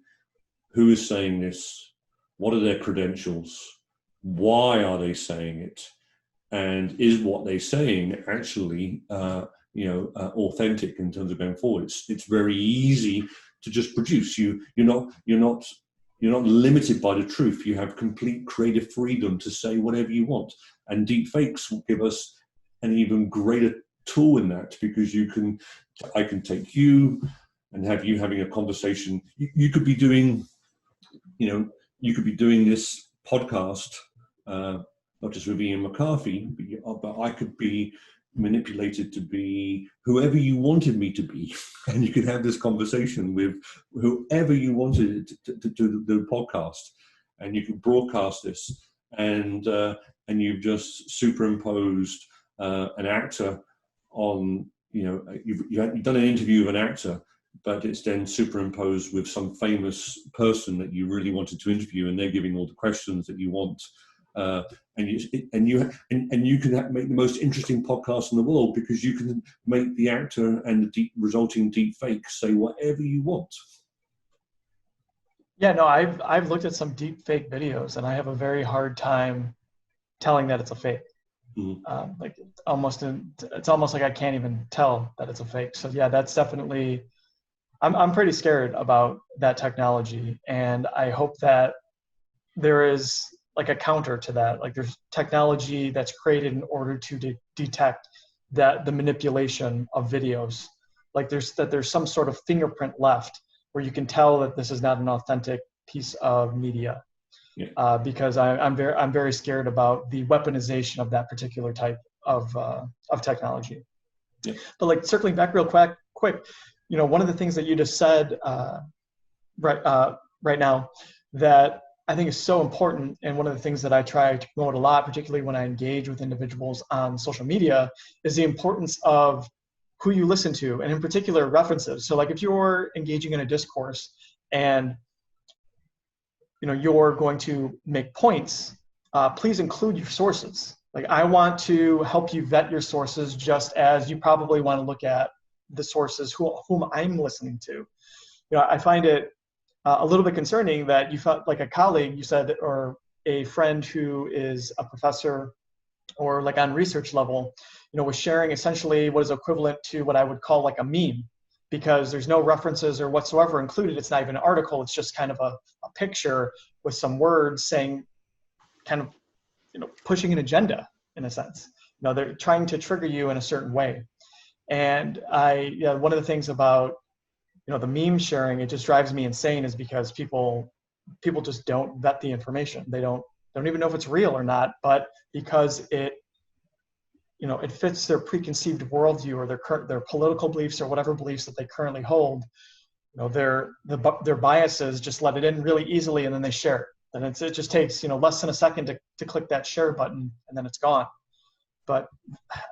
who is saying this, what are their credentials, why are they saying it, and is what they're saying actually authentic in terms of going forward. It's very easy to just produce. You're not limited by the truth. You have complete creative freedom to say whatever you want. And deep fakes will give us an even greater tool in that, because I can take you and have you having a conversation. You could be doing, this podcast, not just with Ian McCarthy, but I could be manipulated to be whoever you wanted me to be, and you could have this conversation with whoever you wanted to do the podcast, and you could broadcast this, and you've just superimposed an actor on, you've done an interview of an actor, but it's then superimposed with some famous person that you really wanted to interview, and they're giving all the questions that you want. And you can make the most interesting podcast in the world, because you can make the actor and the resulting deep fake say whatever you want. Yeah, no, I've looked at some deep fake videos, and I have a very hard time telling that it's a fake. Mm-hmm. It's almost like I can't even tell that it's a fake. So yeah, that's definitely. I'm pretty scared about that technology, and I hope that there is like a counter to that. Like there's technology that's created in order to detect that the manipulation of videos. Like there's some sort of fingerprint left where you can tell that this is not an authentic piece of media. Yeah. Because I'm very scared about the weaponization of that particular type of technology. Yeah. But like circling back real quick, one of the things that you just said right now that I think is so important, and one of the things that I try to promote a lot, particularly when I engage with individuals on social media, is the importance of who you listen to, and in particular references. So like if you're engaging in a discourse and you're going to make points, please include your sources. Like I want to help you vet your sources, just as you probably want to look at the sources whom I'm listening to. I find it a little bit concerning that you felt like a colleague, you said, or a friend who is a professor or like on research level, was sharing essentially what is equivalent to what I would call like a meme, because there's no references or whatsoever included. It's not even an article. It's just kind of a picture with some words saying, kind of, pushing an agenda in a sense. They're trying to trigger you in a certain way. And one of the things about, the meme sharing, it just drives me insane, is because people just don't vet the information. They don't even know if it's real or not, but because it fits their preconceived worldview or their political beliefs or whatever beliefs that they currently hold, their biases just let it in really easily, and then they share it. And it just takes, less than a second to click that share button, and then it's gone. But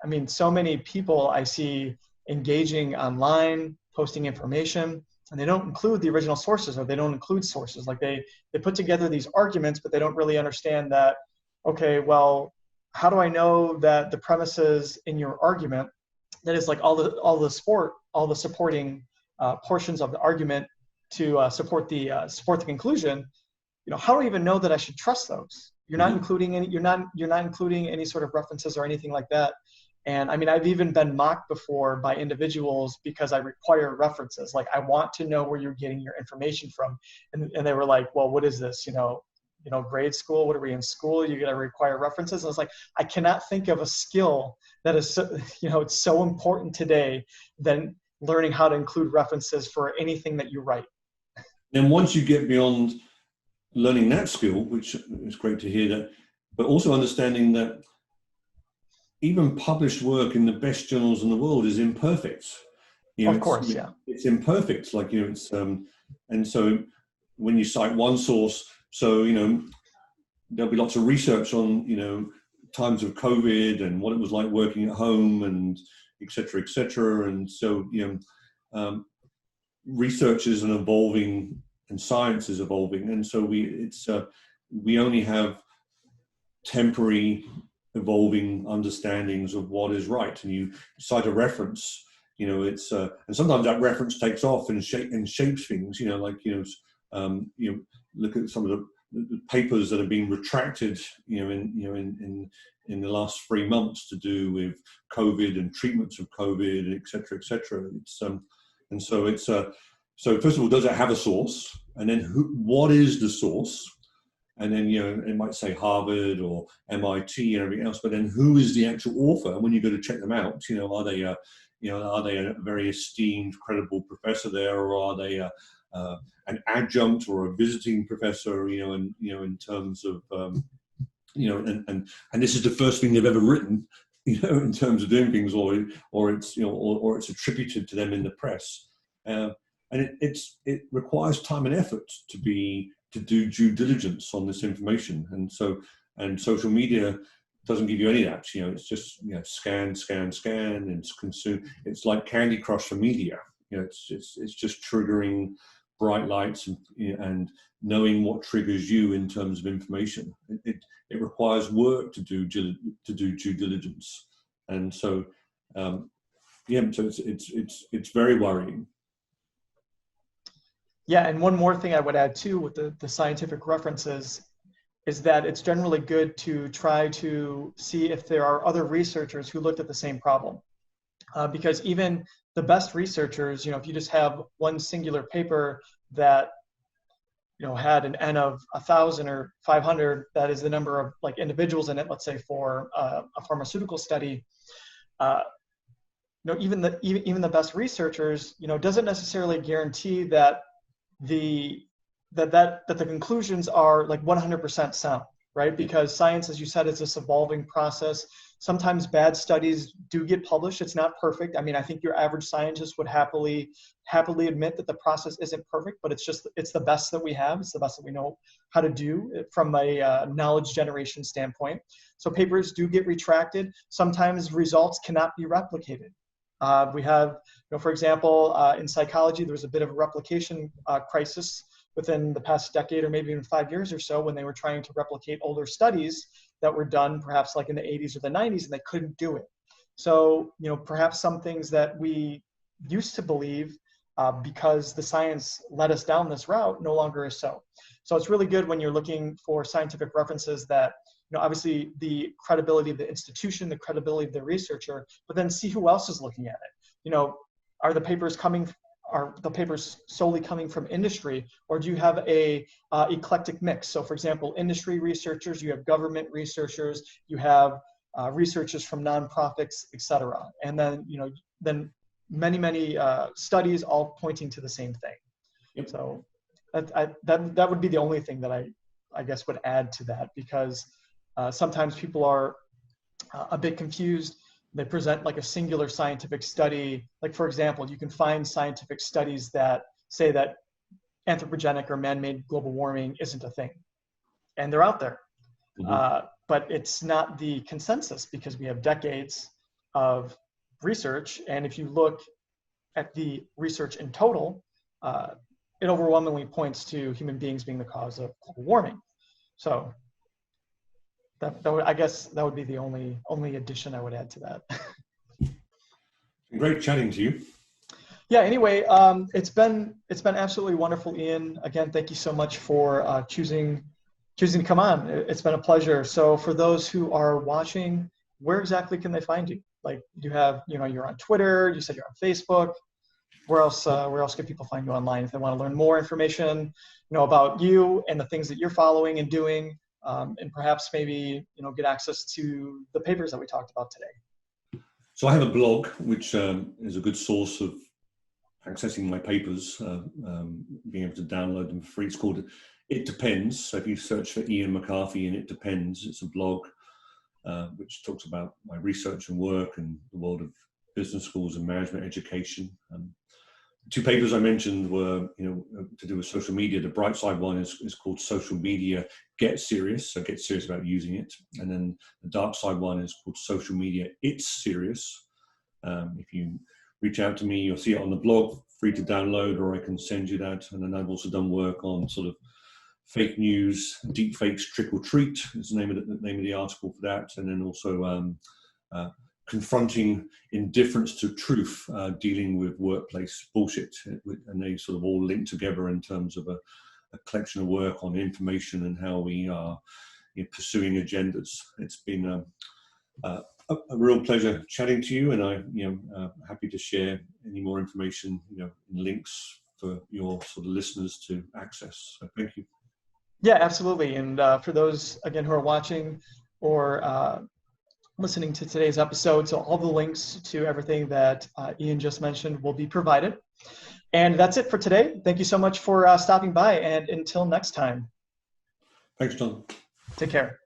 I mean, so many people I see engaging online, posting information, and they don't include the original sources, or they don't include sources. Like they put together these arguments, but they don't really understand that, okay, well, how do I know that the premises in your argument, that is like all the supporting portions of the argument to support the conclusion, how do I even know that I should trust those? You're not including any. You're not including any sort of references or anything like that. And I mean, I've even been mocked before by individuals because I require references. Like, I want to know where you're getting your information from. And they were like, well, what is this? Grade school? What are we in school? You're going to require references? And I was like, I cannot think of a skill that is, it's so important today than learning how to include references for anything that you write. And once you get beyond learning that skill, which is great to hear that, but also understanding that even published work in the best journals in the world is imperfect. Of course, yeah. It's imperfect. Like, it's, and so when you cite one source, so, there'll be lots of research on, times of COVID and what it was like working at home and et cetera, et cetera. And so, research is an evolving and science is evolving. And so we only have temporary evolving understandings of what is right, and you cite a reference, it's and sometimes that reference takes off and shapes things, look at some of the papers that have been retracted, in the last 3 months to do with COVID and treatments of COVID, et cetera, et cetera. It's and so it's so first of all, does it have a source, and then what is the source? And then, it might say Harvard or MIT and everything else, but then who is the actual author? And when you go to check them out, are they a very esteemed, credible professor there, or are they an adjunct or a visiting professor? In terms of, and this is the first thing they've ever written, in terms of doing things, or it's or it's attributed to them in the press, and it requires time and effort to do due diligence on this information. And social media doesn't give you any of that. It's just, scan, and it's consume. It's like Candy Crush for media. It's just triggering bright lights and knowing what triggers you in terms of information. It requires work to do due diligence. And so, so it's very worrying. Yeah, and one more thing I would add too with the scientific references is that it's generally good to try to see if there are other researchers who looked at the same problem. Because even the best researchers, if you just have one singular paper that had an N of 1,000 or 500, that is the number of individuals in it, let's say for a pharmaceutical study, even the best researchers, doesn't necessarily guarantee that the conclusions are 100% sound, right? Because science, as you said, is this evolving process. Sometimes bad studies do get published. It's not perfect. I mean, I think your average scientist would happily admit that the process isn't perfect, but it's the best that we have. It's the best that we know how to do from a knowledge generation standpoint. So papers do get retracted. Sometimes results cannot be replicated. We have, for example, in psychology, there was a bit of a replication crisis within the past decade or maybe even 5 years or so when they were trying to replicate older studies that were done perhaps in the 80s or the 90s, and they couldn't do it. So, perhaps some things that we used to believe because the science led us down this route no longer is so. So it's really good when you're looking for scientific references that, obviously the credibility of the institution, the credibility of the researcher, but then see who else is looking at it. Are the papers solely coming from industry, or do you have a eclectic mix? So for example, industry researchers, you have government researchers, you have researchers from nonprofits, et cetera. And then, then many studies all pointing to the same thing. Yep. So that would be the only thing that I guess would add to that, because sometimes people are a bit confused. They present a singular scientific study. For example, you can find scientific studies that say that anthropogenic or man-made global warming isn't a thing. And they're out there. Mm-hmm. But it's not the consensus, because we have decades of research. And if you look at the research in total, it overwhelmingly points to human beings being the cause of global warming. So I guess that would be the only addition I would add to that. Great chatting to you. Yeah, anyway, it's been absolutely wonderful, Ian. Again, thank you so much for choosing to come on. It's been a pleasure. So for those who are watching, where exactly can they find you? Like, you have, you're on Twitter, you said you're on Facebook. Where else can people find you online if they want to learn more information, about you and the things that you're following and doing, and perhaps maybe, get access to the papers that we talked about today? So I have a blog, which is a good source of accessing my papers, being able to download them for free. It's called It Depends. So if you search for Ian McCarthy and It Depends, it's a blog which talks about my research and work and the world of business schools and management education. Two papers I mentioned were, to do with social media. The bright side one is called Social Media Get Serious, so get serious about using it. And then the dark side one is called Social Media It's Serious. If you reach out to me, you'll see it on the blog, free to download, or I can send you that. And then I've also done work on sort of fake news, deep fakes, trick or treat is the name of the article for that. And then also confronting indifference to truth, dealing with workplace bullshit. And they sort of all link together in terms of a collection of work on information and how we are pursuing agendas. It's been a real pleasure chatting to you, and I'm happy to share any more information, and links for your sort of listeners to access. So thank you. Yeah, absolutely. And for those, again, who are watching or listening to today's episode, so all the links to everything that Ian just mentioned will be provided. And that's it for today. Thank you so much for stopping by, and until next time. Thanks, John. Take care.